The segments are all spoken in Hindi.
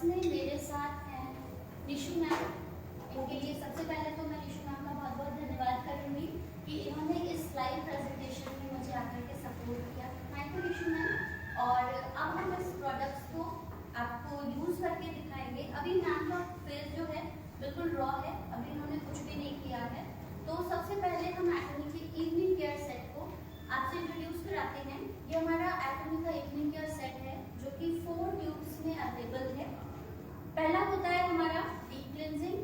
में मेरे साथ हैं निशु मैम। इनके लिए सबसे पहले तो मैं निशु मैम का बहुत बहुत धन्यवाद करूँगी कि इन्होंने इस लाइव प्रेजेंटेशन में मुझे आकर के सपोर्ट किया। Thank you Nishu ma'am. और अब हम इस प्रोडक्ट्स को आपको यूज़ करके दिखाएंगे। अभी मैम का फेस जो है बिल्कुल रॉ है, अभी इन्होंने कुछ भी नहीं किया है। तो सबसे पहले हम एटमी के इवनिंग केयर सेट को आपसे इंट्रोड्यूस कराते हैं। ये हमारा एटमी का इवनिंग केयर सेट है जो कि 4 ट्यूब्स में अवेलेबल है। पहला होता है हमारा डीप क्लींजिंग,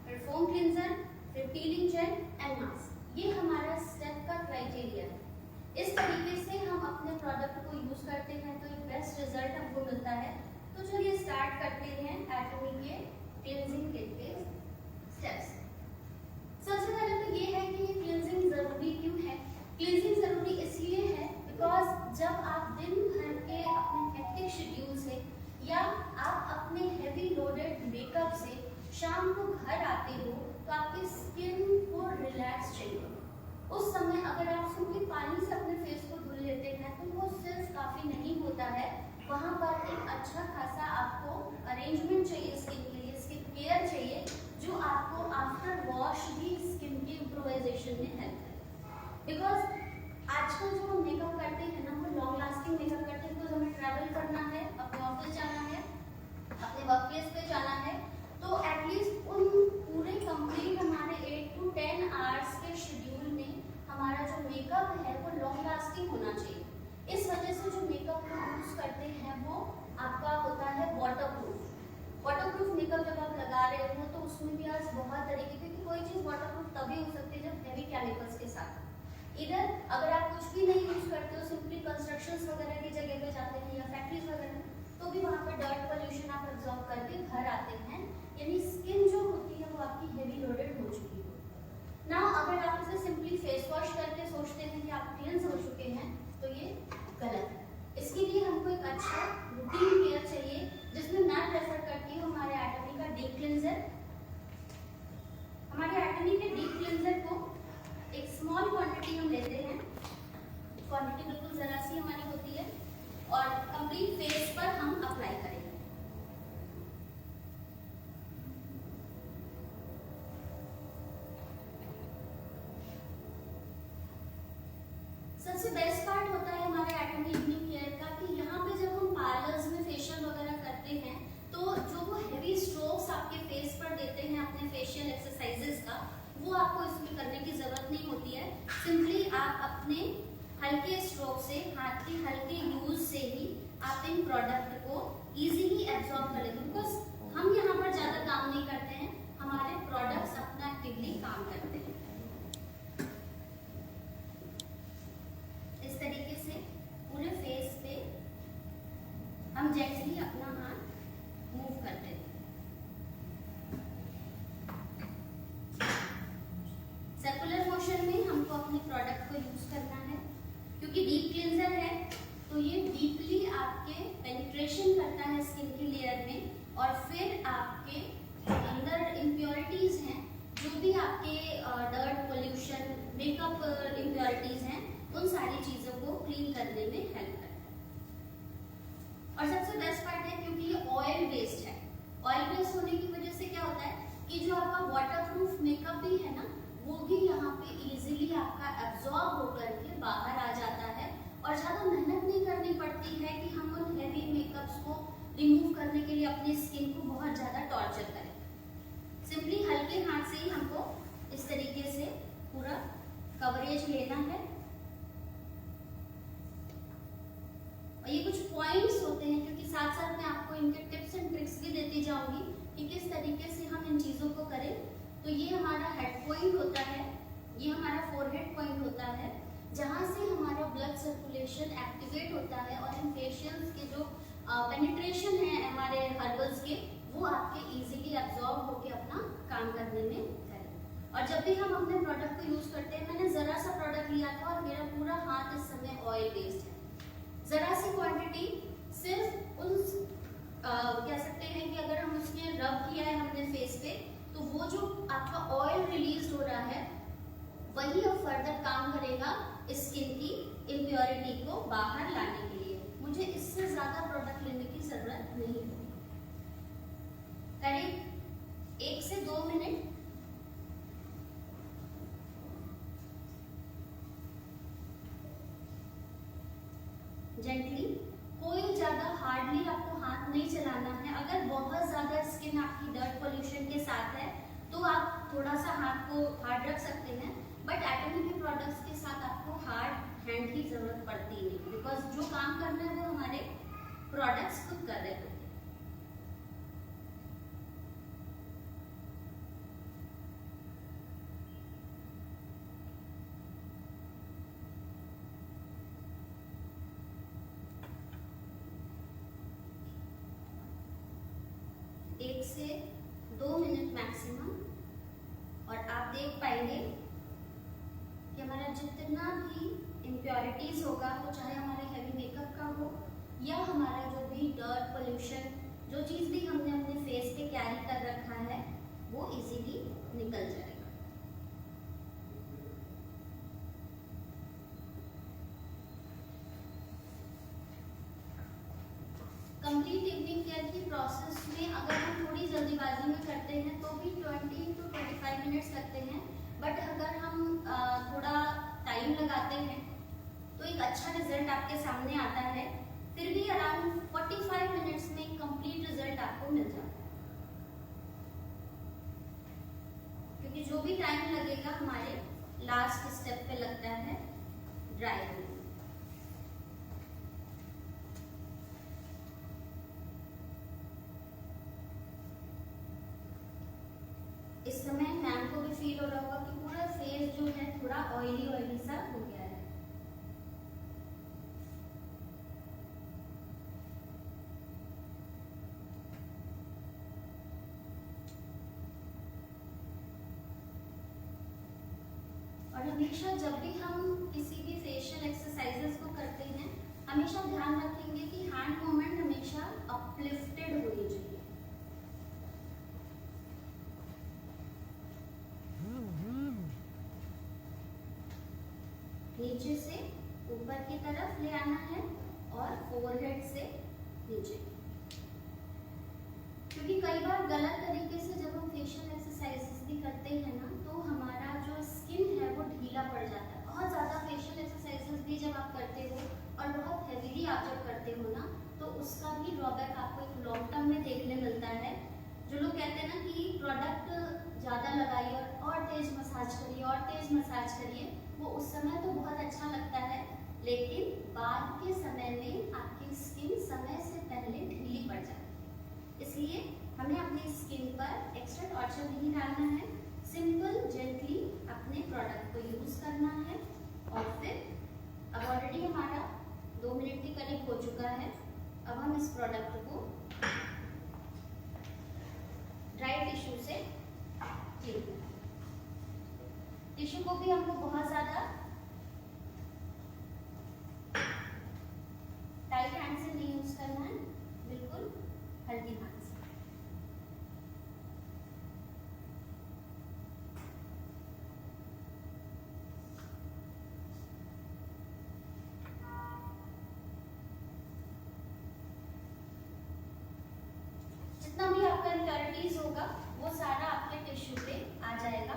फिर फोम क्लींजर, फिर पीलिंग जेल एंड मास्क। ये हमारा स्टेप का क्राइटेरिया है। इस तरीके से हम अपने प्रोडक्ट को यूज करते हैं तो एक बेस्ट रिजल्ट हमको मिलता है। तो चलिए स्टार्ट करते हैं एटमी के क्लींजिंग किट के स्टेप्स। सबसे पहले तो ये है कि क्लींजिंग जरूरी क्यों है। क्लींजिंग जरूरी इसलिए है बिकॉज जब आप दिन भर के अपने हेक्टिक शेड्यूल से या आप अपने हेवी लोडेड मेकअप से शाम को घर आते हो तो आपकी स्किन को रिलैक्स चाहिए। उस समय अगर आप सिर्फ पानी से अपने फेस को धुल लेते हैं तो वो सिर्फ काफ़ी नहीं होता है। वहाँ पर एक अच्छा खासा आपको अरेंजमेंट चाहिए स्किन के लिए, स्किन केयर चाहिए जो आपको आफ्टर वॉश भी स्किन के इम्प्रोवाइजेशन में हेल्प करे। बिकॉज आजकल जो हम मेकअप करते हैं ना, वो लॉन्ग लास्टिंग मेकअप करते हैं बिकॉज हमें ट्रैवल करना है, अपने ऑफिस जाना है, अपने वर्क प्लेस पे जाना है। तो एटलीस्ट उन पूरे कंप्लीट हमारे 8 to 10 आवर्स के शेड्यूल में हमारा जो मेकअप है वो लॉन्ग लास्टिंग होना चाहिए। इस वजह से जो मेकअप हम यूज करते हैं वो आपका होता है वाटरप्रूफ। वाटरप्रूफ मेकअप जब आप लगा रहे हो तो उसमें भी आज बहुत तरीके की कोई चीज़ वाटरप्रूफ तभी हो सकती है जब हेवी केमिकल्स के साथ। इधर अगर आप कुछ भी नहीं यूज करते हो, सिंपली कंस्ट्रक्शंस वगैरह की जगह पे जाते हैं या फैक्ट्रीज वगैरह, तो भी वहाँ पर डर्ट पोल्यूशन आप एब्जॉर्ब करके घर आते हैं, यानी स्किन जो होती है वो आपकी हेवी लोडेड हो चुकी है ना। अगर आप इसे सिंपली फेस वॉश करके सोचते हैं कि आप क्लींस हो चुके हैं तो ये गलत है। इसके लिए हमको एक अच्छा रूटीन केयर चाहिए जिसमें मैं प्रेफर करती हूँ हमारे एटमी का डीप क्लींजर। हमारे एटमी के डीप क्लींजर को एक स्मॉल क्वांटिटी हम लेते हैं, क्वांटिटी बिल्कुल ज़रा सी हमारी होती है, और कंप्लीट फेस पर हम अप्लाई करेंगे। सबसे बेस्ट पार्ट होता है हमारे एटमी इवनिंग केयर का कि यहाँ पे जब हम पार्लर्स में फेशियल वगैरह करते हैं तो जो वो हेवी स्ट्रोक्स आपके फेस पर देते हैं अपने फेशियल एक्सरसाइजेस का, वो आपको इसमें करने की जरूरत नहीं होती है। सिंपली आप अपने हल्के स्ट्रोक से, हाथ के हल्के यूज से ही आप इन प्रोडक्ट को इजीली एब्जॉर्ब कर लेते हैं। बिकॉज हम यहाँ पर ज़्यादा काम नहीं करते हैं, हमारे प्रोडक्ट्स अपना एक्टिवली काम करते हैं। इस तरीके से पूरे फेस पे हम जेंटली अपना हाथ मूव करते हैं। सर्कुलर मोशन में हमको अपने प्रोडक्ट को यूज करना है क्योंकि डीप क्लींजर है तो ये डीपली आपके पेनिट्रेशन करता है स्किन की लेयर में और फिर आपके अंदर इम्प्योरिटीज हैं, जो भी आपके डर्ट पोल्यूशन, मेकअप इम्प्योरिटीज हैं, उन सारी चीज़ों को क्लीन करने में हेल्प करता है। और सबसे बेस्ट पार्ट है क्योंकि ये ऑयल बेस्ड है। ऑयल बेस्ड होने की वजह से क्या होता है कि जो आपका वाटरप्रूफ मेकअप भी है ना, वो भी यहाँ पे इजीली आपका एब्जॉर्ब होकर के बाहर आ जाता है और ज़्यादा मेहनत नहीं करनी पड़ती है कि हम उन हेवी मेकअप्स को रिमूव करने के लिए अपनी स्किन को बहुत ज़्यादा टॉर्चर करें। सिंपली हल्के हाथ से ही हमको इस तरीके से पूरा कवरेज लेना है। और ये कुछ पॉइंट्स होते हैं क्योंकि साथ साथ मैं आपको इनके टिप्स एंड ट्रिक्स भी देती जाऊंगी कि किस तरीके से हम इन चीज़ों को करें। तो ये हमारा हेड पॉइंट होता है, ये हमारा फोरहेड पॉइंट होता है, जहाँ से हमारा ब्लड सर्कुलेशन एक्टिवेट होता है और इन फेशियल्स के जो पेनिट्रेशन है हमारे हर्बल्स के, वो आपके इजीली एब्जॉर्ब होके अपना काम करने में करें। और जब भी हम अपने प्रोडक्ट को यूज़ करते हैं, मैंने ज़रा सा प्रोडक्ट लिया था और मेरा पूरा हाथ इस समय ऑयल बेस्ड है। ज़रा सी क्वांटिटी सिर्फ उस कह सकते हैं कि अगर हम उसने रब किया है हमने फेस पे तो वो जो आपका ऑयल रिलीज हो रहा है वही अब फर्दर काम करेगा स्किन की इम्प्योरिटी को बाहर लाने के लिए। मुझे इससे ज़्यादा प्रोडक्ट लेने की ज़रूरत नहीं होगी। करीब 1 से 2 मिनट जेंटली, कोई ज्यादा हार्डली आपको हाथ नहीं चलाना है। अगर बहुत ज्यादा स्किन आपकी डर्ट पोल्यूशन के साथ है तो आप थोड़ा सा हाथ को हार्ड रख सकते हैं, बट एटमी के प्रोडक्ट्स के साथ आपको हार्ड हैंड की जरूरत पड़ती नहीं, बिकॉज जो काम करना है वो हमारे प्रोडक्ट्स खुद कर रहे होते हैं। एक से 2 मिनट मैक्सिमम, और आप देख पाएंगे कि हमारा जितना भी इम्प्योरिटीज होगा, तो चाहे हमारे हेवी मेकअप का हो या हमारा जो भी डर्ट पोल्यूशन, जो चीज़ भी हमने अपने फेस पे कैरी कर रखा है, वो इजीली निकल जाएगा। कंप्लीट इवनिंग केयर की प्रोसेस में अगर हम थोड़ी जल्दीबाजी में करते हैं तो भी 20 to 25 मिनट्स लगते हैं, बट अगर हम थोड़ा टाइम लगाते हैं तो एक अच्छा रिजल्ट आपके सामने आता है। फिर भी अराउंड 45 मिनट्स में कंप्लीट रिजल्ट आपको मिल जाता है, क्योंकि जो भी टाइम लगेगा हमारे लास्ट स्टेप पे लगता है ड्राई। इस समय मैम को भी फील हो रहा होगा कि पूरा फेस जो है थोड़ा ऑयली ऑयली सा हो गया है। और हमेशा जब भी हम किसी भी फेशियल एक्सरसाइजेस को करते हैं, हमेशा ध्यान रखेंगे कि हैंड मूवमेंट हमेशा अपलिफ्टेड होनी चाहिए। नीचे से ऊपर की तरफ ले आना है और फोरहेड से नीचे, क्योंकि कई बार गलत तरीके से जब हम फेशियल एक्सरसाइजेस भी करते हैं ना, तो हमारा जो स्किन है वो ढीला पड़ जाता है। बहुत ज़्यादा फेशियल एक्सरसाइजेस भी जब आप करते हो और बहुत हैवीली आप जब करते हो ना, तो उसका भी ड्रॉबैक आपको एक लॉन्ग टर्म में देखने मिलता है। जो लोग कहते हैं ना कि प्रोडक्ट ज़्यादा लगाइए और तेज मसाज करिए और तेज मसाज करिए, वो उस समय तो बहुत अच्छा लगता है, लेकिन बाद के समय में आपकी स्किन समय से पहले ढीली पड़ जाती है। इसलिए हमें अपनी स्किन पर एक्स्ट्रा टॉर्चर नहीं डालना है, सिंपल जेंटली अपने प्रोडक्ट को यूज़ करना है। और फिर अब ऑलरेडी हमारा 2 मिनट के करीब हो चुका है। अब हम इस प्रोडक्ट को ड्राई टिश्यू से क्लीन करें। टिश्यू को भी हमको बहुत ज़्यादा टाइट हैंड से नहीं यूज करना है, बिल्कुल हल्की हाथ से। जितना भी आपका इम्प्योरिटीज होगा वो सारा आपके टिश्यू पे आ जाएगा।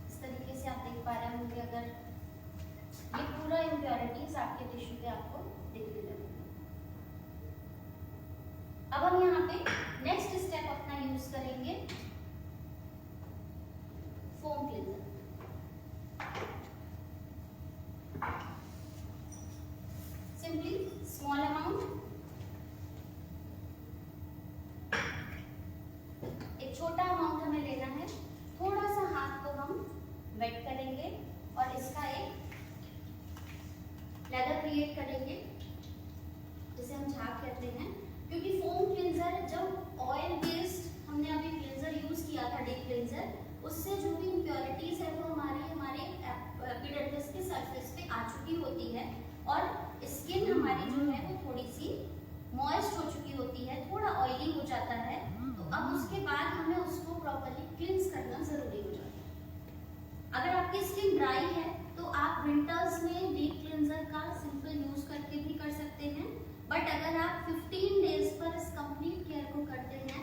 इस तरीके से आप देख पा रहे होंगे, अगर ये पूरा इम्प्योरिटीज आपके टिश्यू पे आपको दिखने लगेगा। अब हम यहाँ पे नेक्स्ट स्टेप अपना यूज करेंगे foam cleanser. Simply small amount, एक छोटा अमाउंट हमें लेना है। थोड़ा सा हाथ को हम वेट करेंगे और इसका एक लेदर क्रिएट करेंगे, जिसे हम झाग कहते हैं। क्योंकि फोम क्लींजर, जब ऑयल बेस्ड हमने अभी क्लींजर यूज किया था, डीप क्लींजर, उससे जो भी इम्प्योरिटीज है वो हमारे एपिडर्मिस के सरफेस पे आ चुकी होती है और स्किन हमारी जो है वो थोड़ी सी मॉइस्ट हो चुकी होती है, थोड़ा ऑयली हो जाता है। तो अब उसके बाद हमें उसको प्रॉपर्ली क्लींस करना जरूरी हो जाता है। अगर आपकी स्किन ड्राई है तो आप विंटर्स में डीप क्लींजर का सिंपल यूज करके भी कर सकते हैं, बट अगर आप 15 डेज पर इस कंप्लीट केयर को करते हैं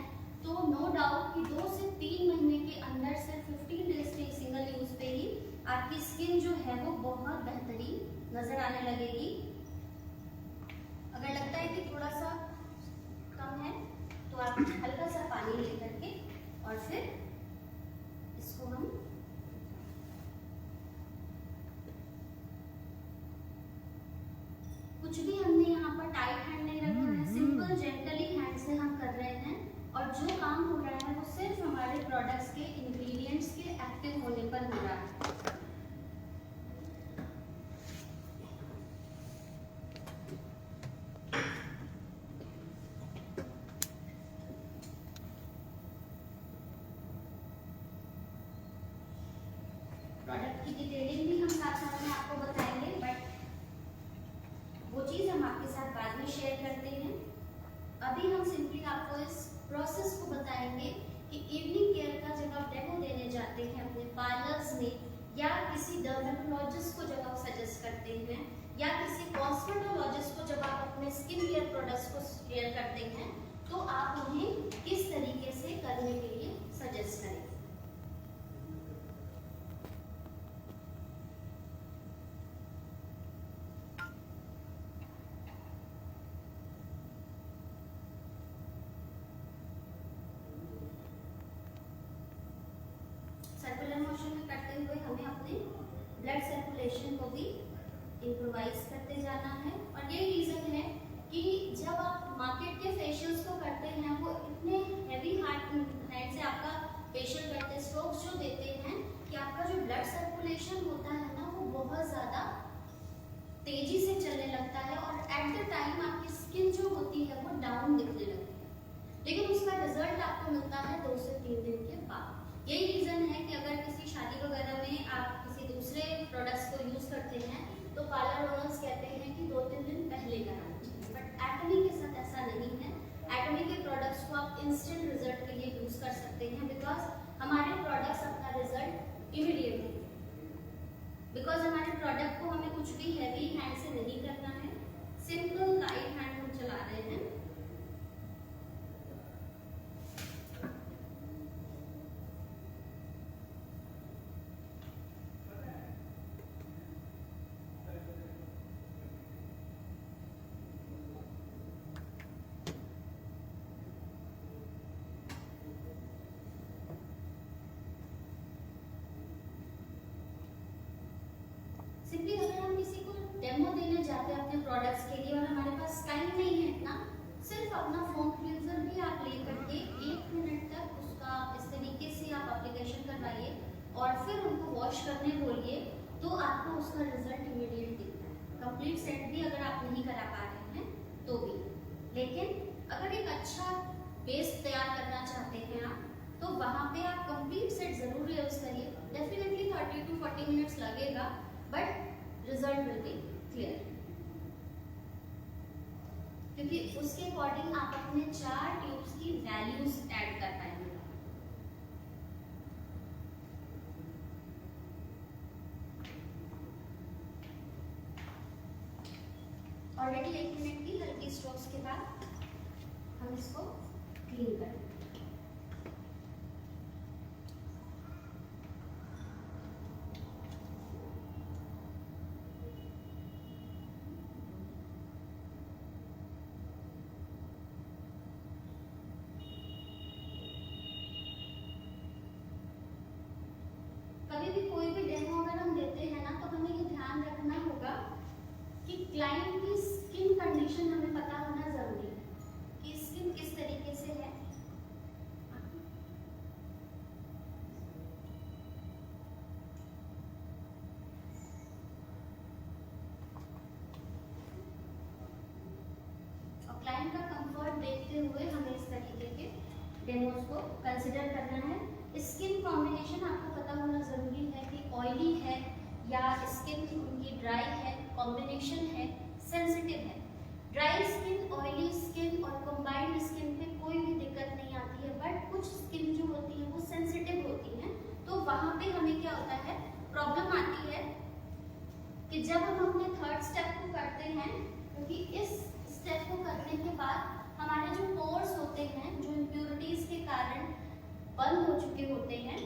नजर आने लगेगी। अगर लगता है कि थोड़ा सा कम है तो आप हल्का सा पानी लेकर के और फिर इसको हम कुछ भी हमने यहाँ पर टाइट हैंड नहीं रखा है, सिंपल जेंटली हैंड से हम कर रहे हैं और जो काम हो रहा है वो सिर्फ हमारे प्रोडक्ट्स के इंग्रेडिएंट्स के एक्टिव होने पर हो रहा है। प्रोडक्ट की डिटेलिंग भी हम साथ साथ में आपको बताएंगे, बट वो चीज़ हम आपके साथ बाद में शेयर करते हैं। अभी हम सिंपली आपको इस प्रोसेस को बताएंगे कि इवनिंग केयर का जब आप डेमो देने जाते हैं अपने पार्लर्स में, या किसी डर्मेटोलॉजिस्ट को जब आप सजेस्ट करते हैं, या किसी कॉस्मेटोलॉजिस्ट को जब आप अपने स्किन केयर प्रोडक्ट्स को शेयर करते हैं, तो आप उन्हें किस तरीके से करने के लिए सजेस्ट करें। सर्कुलर मोशन में करते हुए हमें अपने ब्लड सर्कुलेशन को भी इम्प्रोवाइज करते जाना है। और यही रीज़न है कि जब आप मार्केट के फेशियल्स को करते हैं वो इतने हैवी हैंड से आपका फेशियल करते, स्ट्रोक्स जो देते हैं कि आपका जो ब्लड सर्कुलेशन होता है ना वो बहुत ज़्यादा तेजी से चलने लगता है और एट द टाइम आपकी स्किन जो होती है वो डाउन दिखने लगती है, लेकिन उसका रिजल्ट आपको मिलता है 2 से 3 दिन के बाद। यही रीज़न है कि अगर किसी शादी वगैरह में आप किसी दूसरे प्रोडक्ट्स को यूज़ करते हैं तो पार्लर ओनर्स कहते हैं कि 2-3 दिन पहले कराना चाहिए, बट एटमी के साथ ऐसा नहीं है। एटमी के प्रोडक्ट्स को आप इंस्टेंट रिजल्ट के लिए यूज़ कर सकते हैं, बिकॉज हमारे प्रोडक्ट्स अपना रिजल्ट इमीडिएट देते हैं। बिकॉज हमारे प्रोडक्ट को हमें कुछ भी हैवी हैंड से नहीं करना है, सिंपल लाइट हैंड हम चला रहे हैं। सिंपली अगर हम किसी को डेमो देने जाते हैं अपने प्रोडक्ट्स के लिए और हमारे पास टाइम नहीं है इतना, सिर्फ अपना फोन क्लींजर भी आप ले करके 1 मिनट तक उसका इस तरीके से आप एप्लीकेशन करवाइए और फिर उनको वॉश करने बोलिए, तो आपको उसका रिजल्ट इमीडिएट दिखता है। कंप्लीट सेट भी अगर आप नहीं करा पा रहे हैं तो भी, लेकिन अगर एक अच्छा बेस तैयार करना चाहते हैं आप, तो वहाँ पे आप कंप्लीट सेट जरूर यूज करिए। डेफिनेटली 30 to 40 मिनट्स लगेगा, but result will be clear, क्योंकि उसके अकॉर्डिंग आप अपने 4 ट्यूब्स की वैल्यूज ऐड कर पाएंगे। ऑलरेडी 1 मिनट की हल्की स्ट्रोक्स के बाद हम इसको क्लीन करें। कभी भी कोई भी डेमो अगर हम देते हैं ना, तो हमें ये ध्यान रखना होगा कि क्लाइंट की स्किन कंडीशन हमें पता होना जरूरी है कि स्किन किस तरीके से है। और क्लाइंट का कंफर्ट देखते हुए हमें इस तरीके के डेमोज को कंसिडर करना है। स्किन कॉम्बिनेशन आपको पता होना जरूरी है कि ऑयली है या स्किन उनकी ड्राई है, कॉम्बिनेशन है, सेंसिटिव है। ड्राई स्किन, ऑयली स्किन और कंबाइंड स्किन पे कोई भी दिक्कत नहीं आती है, बट कुछ स्किन जो होती है वो सेंसिटिव होती है, तो वहाँ पे हमें क्या होता है, प्रॉब्लम आती है कि जब हम अपने 3rd स्टेप को करते हैं, क्योंकि इस स्टेप को करने के बाद हमारे जो पोर्स होते हैं, जो इम्प्योरिटीज के कारण बंद हो चुके होते हैं,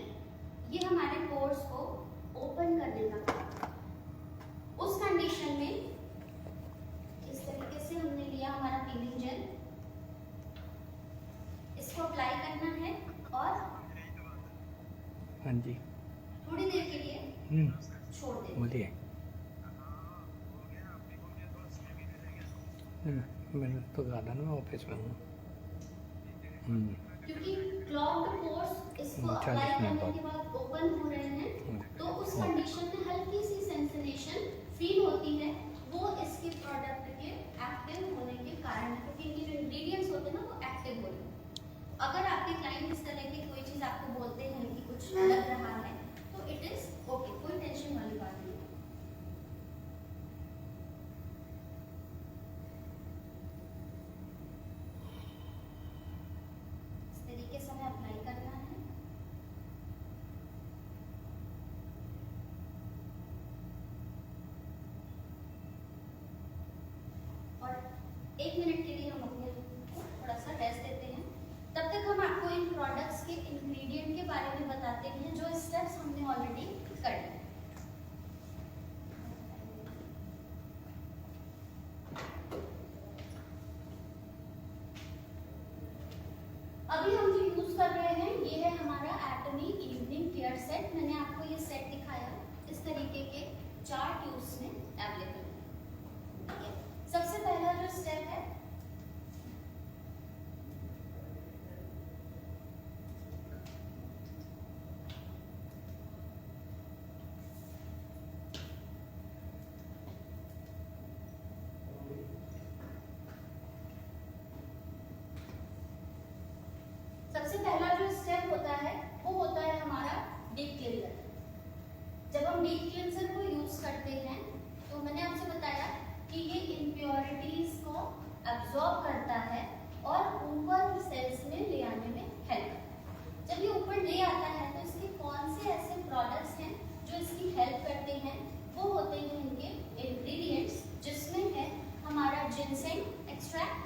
ये हमारे पोर्स को ओपन करने का काम। उस कंडीशन में इस तरीके से हमने लिया हमारा पीलिंग जेल, इसको अप्लाई करना है और हाँ जी थोड़ी देर के लिए छोड़ देना। बोलिए। मैंने तो कहा था ना मैं ऑफिस में हूँ। क्योंकि क्लॉग्ड पोर्स इसको अप्लाई करने के बाद ओपन हो रहे हैं, तो उस कंडीशन में हल्की सी सेंसेशन फील होती है, वो इसके प्रोडक्ट के एक्टिव होने के कारण है, क्योंकि इनके जो इंग्रेडिएंट्स होते हैं ना वो एक्टिव होते हैं। अगर आपके क्लाइंट इस तरह की कोई चीज़ आपको बोलते हैं कि कुछ लग रहा है, तो इट इज ओके, कोई टेंशन वाली बात नहीं। इस तरीके से हमें अप्लाई करना है। और 1 मिनट के लिए हम अपने को थोड़ा सा रेस्ट देते हैं। तब तक हम आपको इन प्रोडक्ट्स के इंग्रेडिएंट के बारे में बताते हैं, जो स्टेप्स हमने ऑलरेडी कर लिए। अभी हम जो यूज कर रहे हैं ये है हमारा एटमी इवनिंग केयर सेट। मैंने आपको ये सेट दिखाया, इस तरीके के 4 ट्यूब्स में अवेलेबल है। ठीक है, सबसे पहला जो स्टेप है, सबसे पहला जो स्टेप होता है वो होता है हमारा डीप क्लींजर। जब हम डीप क्लींजर को यूज करते हैं तो मैंने आपसे बताया कि ये इम्प्योरिटीज को अब्सॉर्ब करता है और ऊपर सेल्स में ले आने में हेल्प करता है। जब ये ऊपर ले आता है तो इसके कौन से ऐसे प्रोडक्ट्स हैं जो इसकी हेल्प करते हैं, वो होते हैं इनके इंग्रेडिएंट्स, जिसमें है हमारा जिनसेंग एक्सट्रैक्ट,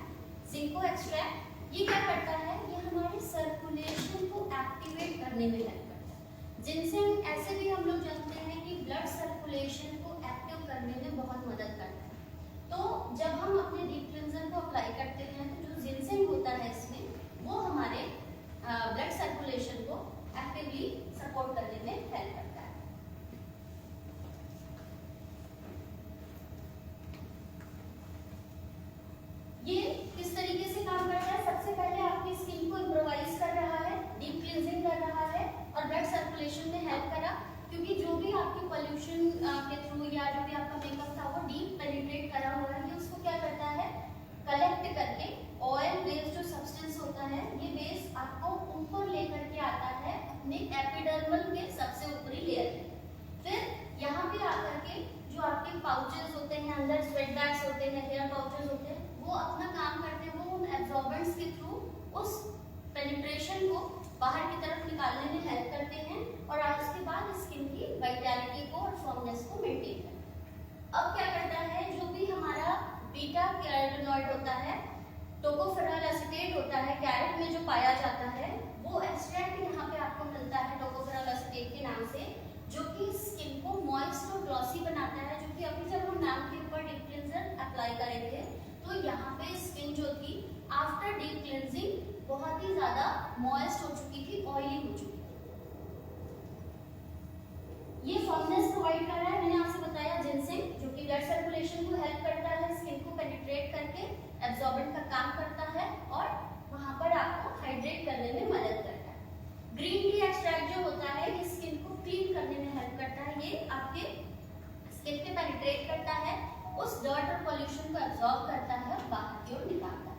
जिंको एक्सट्रैक्ट। ये क्या करता है, ये हमारे सर्कुलेशन को एक्टिवेट करने में हेल्प करता है। जिनसेंग ऐसे भी हम लोग जानते हैं कि ब्लड सर्कुलेशन को एक्टिव करने में बहुत मदद करता है। तो जब हम अपने डीप क्लींजर को अप्लाई करते हैं तो जो जिनसेंग होता है इसमें, वो हमारे ब्लड सर्कुलेशन को एक्टिवली सपोर्ट करने में हेल्प करता है। ये किस तरीके से काम करता है, सबसे पहले आपकी स्किन को इम्प्रोवाइज कर रहा है, डीप क्लींजिंग कर रहा है और ब्लड सर्कुलेशन में हेल्प करा, क्योंकि जो भी आपके पोल्यूशन के थ्रू या जो भी आपका मेकअप था वो डीप पेनिट्रेट करा हुआ है, ये उसको क्या करता है, कलेक्ट करके ऑयल बेस्ड जो सब्सटेंस होता है, ये बेस आपको ऊपर लेकर के आता है अपने एपिडर्मल के सबसे ऊपरी लेयर में। फिर यहाँ पे आकर के जो आपके पाउचेस होते हैं, अंदर स्वेट बैग्स होते हैं, हेयर पाउचेस होते हैं, वो अपना काम करते हैं, वो उन एब्जॉर्बेंट्स के थ्रू उस पेनिट्रेशन को बाहर की तरफ निकालने में हेल्प करते हैं और उसके बाद स्किन की वाइटैलिटी को और फॉर्मनेस को मेंटेन करते हैं। अब क्या करता है, जो भी हमारा बीटा कैरोटीनॉइड होता है, टोकोफेरॉल एसीटेट होता है, कैरेट में जो पाया जाता है, वो एक्सट्रैक्ट यहाँ पे आपको मिलता है टोकोफेरॉल एसीटेट के नाम से, जो कि स्किन को मॉइस्ट और ग्लॉसी बनाता है। जो कि अभी जब हम नाम के ऊपर डीप क्लींजर अप्लाई करेंगे तो यहाँ पे स्किन जो थी आफ्टर डीप क्लींजिंग बहुत ही ज्यादा मॉइस्ट हो चुकी थी, ऑयली हो चुकी थी। ये फॉर्मनेस प्रोवाइड कर रहा है, मैंने आपसे बताया जिनसेंग, जो कि ब्लड सर्कुलेशन को हेल्प करता है, स्किन को पेनिट्रेट करके एब्जॉर्बेंट का काम करता है और वहां पर आपको हाइड्रेट करने में मदद करता है। ग्रीन टी एक्सट्रैक्ट जो होता है, ये स्किन को क्लीन करने में हेल्प करता है, ये आपके स्किन पे पेनिट्रेट करता है, उस डर्ट और पॉल्यूशन को एब्जॉर्ब करता है और बाहर की ओर निकालता है।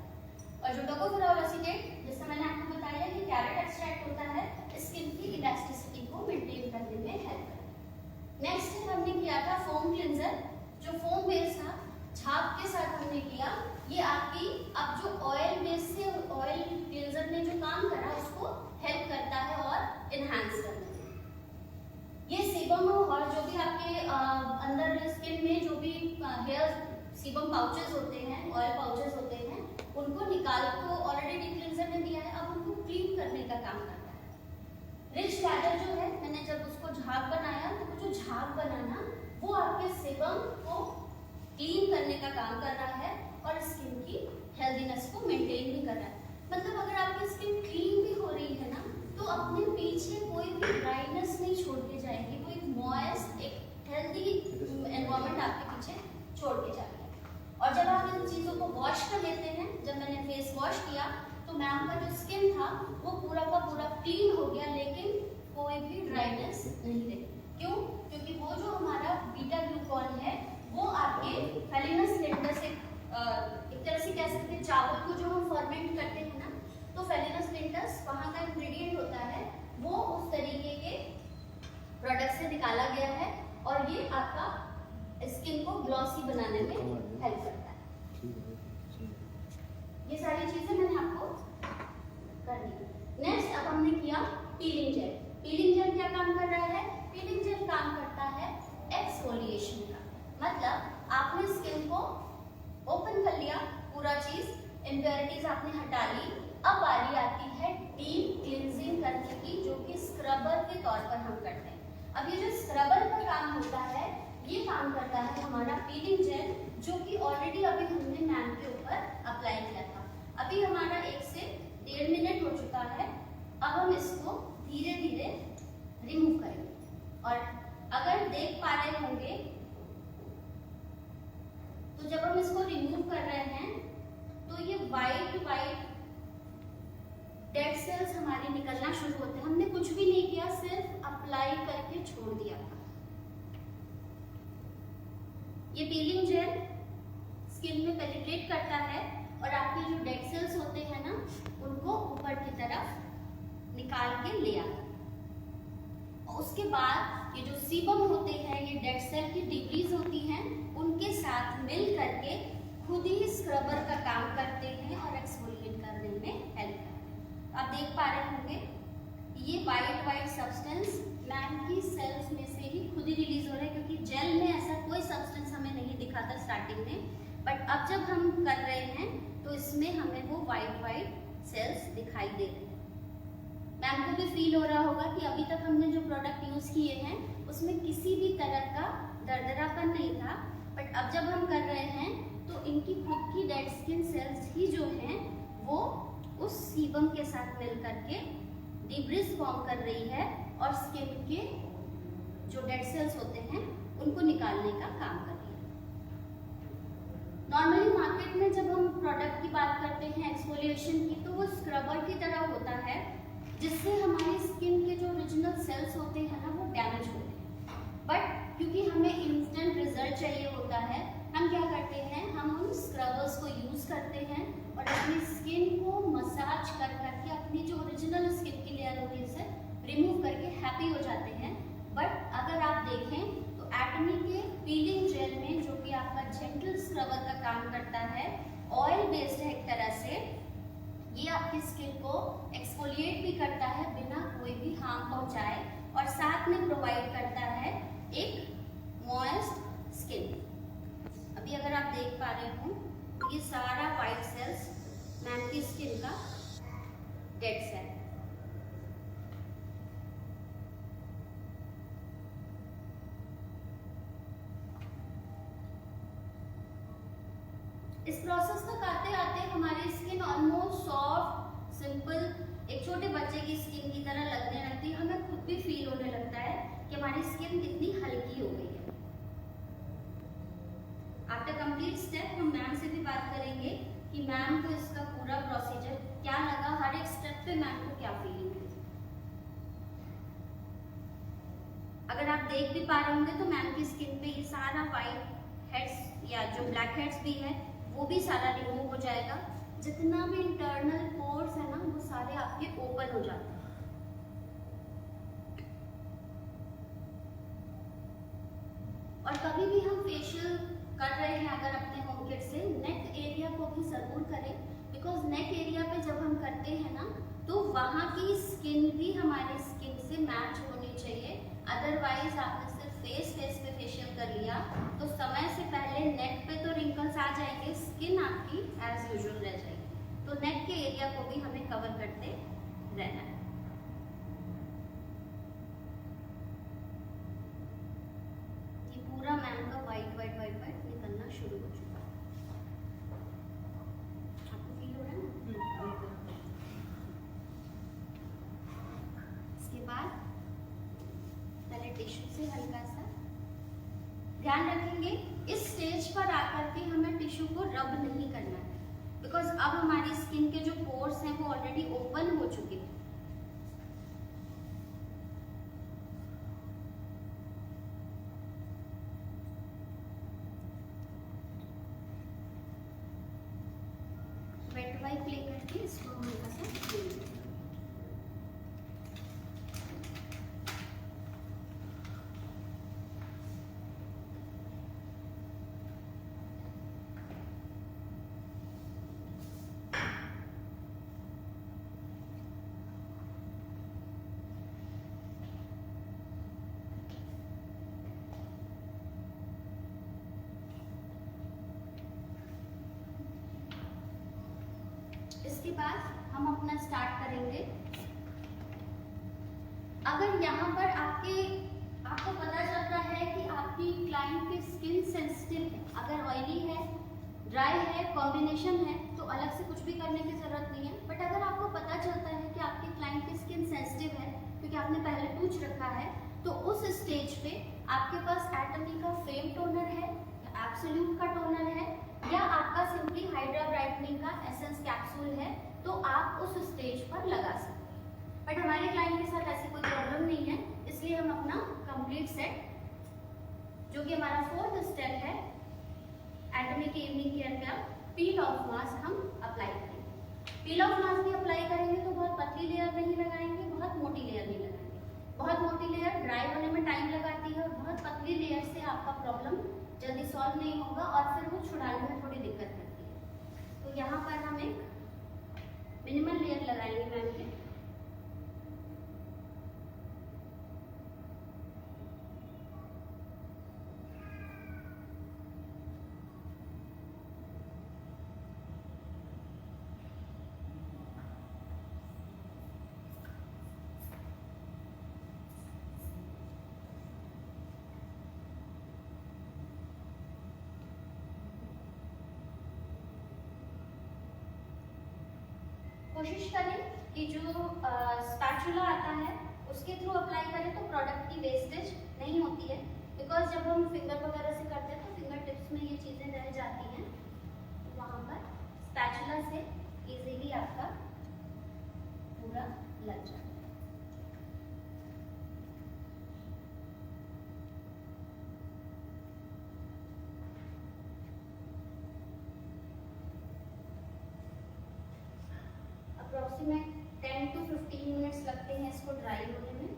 और जो टोकोफेरॉल एसीटेट, जैसे मैंने आपको बताया कि कैरेट एक्सट्रैक्ट होता है, स्किन की इलास्टिसिटी को मेंटेन करने में हेल्प करता है। नेक्स्ट हमने किया था फोम क्लींजर, जो फोम बेस था, झाग के साथ हमने किया। ये आपकी अब जो ऑयल बेस से ऑयल क्लींजर ने जो काम करा उसको हेल्प करता है और एनहांस करता है। ये सीबम और जो भी आपके अंदर स्किन में जो भी हेयर सीबम पाउचेस होते हैं, ऑयल पाउचेस होते हैं, उनको निकाल को ऑलरेडी डीप क्लींजर ने दिया है, अब उनको क्लीन करने का काम करता है। रिच लैडर जो है, मैंने जब उसको झाग बनाया तो वो जो झाग बनाना वो आपके सेबम को क्लीन करने का काम कर रहा है और स्किन की हेल्दीनेस को मेंटेन भी कर रहा है। मतलब अगर आपकी स्किन क्लीन भी हो रही है ना, तो अपने पीछे कोई भी ड्राइनेस नहीं छोड़ के जाएगी, वो एक मॉइस्ट, एक हेल्दी एनवायरनमेंट आपके पीछे छोड़ के जाएगी। और जब आप इन चीज़ों को वॉश कर लेते हैं, जब मैंने फेस वॉश किया तो मैम का जो स्किन था वो पूरा का पूरा क्लीन हो गया, लेकिन कोई भी ड्राइनेस नहीं रही। क्यों? क्योंकि वो जो हमारा बीटा ग्लूकॉन है वो आपके फेलिनस लेंटर से एक तरह से कह सकते हैं, चावल को जो हम फर्मेंट करते हैं ना, तो फेलिनस लेंटस वहाँ का इंग्रेडिएंट होता है, वो उस तरीके के प्रोडक्ट से निकाला गया है और ये आपका स्किन को ग्लॉसी बनाने में हेल्प करता है। ये सारी चीजें मैंने आपको कर दी। नेक्स्ट अब हमने किया पीलिंग जेल। पीलिंग जेल क्या काम कर रहा है? पीलिंग जेल काम करता है एक्सफोलिएशन का। मतलब आपने स्किन को ओपन कर लिया, पूरा चीज इम्प्योरिटीज आपने हटा ली, अब बारी आती है डीप क्लींजिंग करने की, जो कि स्क्रबर के तौर पर हम करते हैं। अब ये जो स्क्रबर का काम होता है, ये काम करता है हमारा पीलिंग जेल, जो कि ऑलरेडी अभी हमने मैम के ऊपर अप्लाई किया था। अभी हमारा 1 से 1.5 मिनट हो चुका है। अब हम इसको धीरे धीरे रिमूव करेंगे और अगर देख पा रहे होंगे तो जब हम इसको रिमूव कर रहे हैं तो ये वाइट डेड सेल्स हमारे निकलना शुरू होते हैं। हमने कुछ भी नहीं किया, सिर्फ अप्लाई करके छोड़ दिया था। ये पीलिंग जेल स्किन में पेनिट्रेट करता है और आपके जो डेड सेल्स होते हैं ना, उनको ऊपर की तरफ निकाल के ले आता है। उसके बाद ये जो सीबम होते हैं, ये डेड सेल की डिब्रीज होती हैं, उनके साथ मिल करके खुद ही स्क्रबर का काम करते हैं और एक्सफोलिएट करने में हेल्प करते हैं। आप देख पा रहे होंगे ये वाइट सब्सटेंस मैम की सेल्स में से ही खुद ही रिलीज हो रहा है, क्योंकि जेल में ऐसा कोई सब्सटेंस हमें नहीं दिखा था स्टार्टिंग में, बट अब जब हम कर रहे हैं तो इसमें हमें वो वाइट सेल्स दिखाई दे रहे हैं। मैम को भी फील हो रहा होगा कि अभी तक हमने जो प्रोडक्ट यूज किए हैं उसमें किसी भी तरह का दरदरापन नहीं था, बट अब जब हम कर रहे हैं तो इनकी खुद की डेड स्किन सेल्स ही जो हैं वो उस सीबम के साथ मिल करके डिब्रिस फॉर्म कर रही है और स्किन के जो डेड सेल्स होते हैं उनको निकालने का काम कर रही है। नॉर्मली मार्केट में जब हम प्रोडक्ट की बात करते हैं एक्सफोलिएशन की, तो वो स्क्रबर की तरह होता है, जिससे हमारी स्किन के जो ओरिजिनल सेल्स होते हैं ना, वो डैमेज होते हैं। बट क्योंकि हमें इंस्टेंट रिजल्ट चाहिए होता है, हम क्या करते हैं, हम उन स्क्रबर्स को यूज करते हैं और अपनी स्किन को मसाज कर करके अपनी जो ओरिजिनल स्किन की लेयर होती है उसे रिमूव करके हैप्पी हो जाते हैं। बट अगर आप देखें तो एटमी के पीलिंग जेल में, जो कि आपका जेंटल स्क्रबर का काम करता है, ऑयल बेस्ड है एक तरह से, ये आपकी स्किन को एक्सफोलिएट भी करता है बिना कोई भी हार्म पहुंचाए और साथ में प्रोवाइड करता है एक मॉइस्ट स्किन। अभी अगर आप देख पा रहे हो तो ये सारा वाइट सेल्स मैम की स्किन का डेड सेल। इस प्रोसेस तक आते आते हमारी स्किन ऑलमोस्ट सॉफ्ट, सिंपल, एक छोटे बच्चे की स्किन की तरह लगने लगती है। हमें खुद भी फील होने लगता है कि हमारी स्किन कितनी हल्की हो गई है। आफ्टर कंप्लीट स्टेप हम मैम से भी बात करेंगे कि मैम को इसका पूरा प्रोसीजर क्या लगा, हर एक स्टेप पे मैम को क्या फीलिंग हुई। अगर आप देख भी पा रहे होंगे तो मैम की स्किन पे ये सारा वाइट हेड्स या जो ब्लैक हेड्स भी है वो भी सारा रिमूव हो जाएगा। जितना भी इंटरनल पोर्स है ना, वो सारे आपके ओपन हो जाते हैं। और कभी भी हम फेशियल कर रहे हैं अगर अपने होम किट से, नेक एरिया को भी जरूर करें, बिकॉज नेक एरिया पे जब हम करते हैं ना तो वहाँ की स्किन भी हमारे स्किन से मैच होनी चाहिए। अदरवाइज आपने सिर्फ फेस पे फेशियल कर लिया तो समय से पहले नेक पे तो रिंकल्स आ जाएंगे, स्किन आपकी एज यूजुअल रह जाएगी। तो नेक के एरिया को भी हमें कवर करते रहना है। ये पूरा वाइट निकलना शुरू हो चुका है। आपको फील हो रहा है ना? इसके बाद पहले टिश्यू से हल्का सा ध्यान रखेंगे, इस स्टेज पर आकर के हमें टिश्यू को रब नहीं करना है, बिकॉज अब हमारी स्किन के जो पोर्स हैं वो ऑलरेडी ओपन हो चुके हैं। वेट वाइप लेकर के इसको हल्का सा धुल दें। इसके बाद हम अपना स्टार्ट करेंगे। अगर यहाँ पर आपको पता चलता है कि आपकी क्लाइंट की स्किन सेंसिटिव है, अगर ऑयली है, ड्राई है, कॉम्बिनेशन है, तो अलग से कुछ भी करने की जरूरत नहीं है। बट अगर आपको पता चलता है कि आपके क्लाइंट की स्किन सेंसिटिव है, क्योंकि आपने पहले पूछ रखा है, तो उस स्टेज पे आपके पास एटमी का फेम टोनर है, एब्सोल्यूट का टोनर है, या आपका सिंपली हाइड्रा ब्राइटनिंग का एसेंस कैप्सूल है, तो आप उस स्टेज पर लगा सकते हैं। बट हमारे क्लाइंट के साथ ऐसी कोई प्रॉब्लम नहीं है, इसलिए हम अपना कंप्लीट सेट, जो कि हमारा 4th स्टेप है, एटमी के इवनिंग केयर का पील ऑफ मास्क हम अप्लाई करेंगे। पील ऑफ मास्क भी अप्लाई करेंगे तो बहुत पतली लेयर नहीं लगाएंगे, बहुत मोटी लेयर नहीं लगाएंगे। बहुत मोटी लेयर ड्राई होने में टाइम लगाती है, और बहुत पतली लेयर से आपका प्रॉब्लम जल्दी सॉल्व नहीं होगा और फिर वो छुड़ाने में थोड़ी दिक्कत करती है। तो यहाँ पर हम एक मिनिमल लेयर लगाएंगे मैम के। कोशिश करें कि जो स्पैचुला आता है उसके थ्रू अप्लाई करें तो प्रोडक्ट की वेस्टेज नहीं होती है, बिकॉज जब हम फिंगर वगैरह से करते हैं तो फिंगर टिप्स में ये चीज़ें रह जाती हैं, तो वहाँ पर स्पैचुला से इजीली आपका पूरा लग जाता है। अप्रॉक्सीमेट 10 to 15 मिनट्स लगते हैं इसको ड्राई होने में,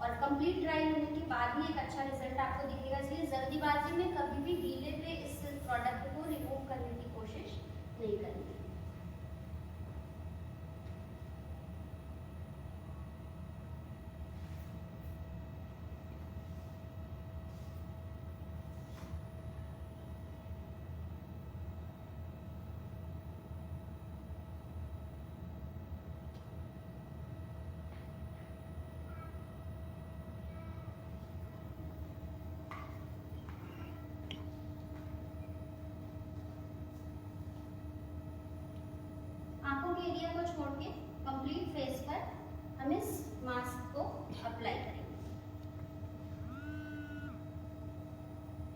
और कंप्लीट ड्राई होने के बाद ही एक अच्छा रिजल्ट आपको दिखेगा। इसलिए जल्दीबाजी में कभी भी गीले पे इस प्रोडक्ट को रिमूव करने की कोशिश नहीं करनी। आंखों के एरिया को छोड़ के कंप्लीट फेस पर हम इस मास्क को अप्लाई करेंगे,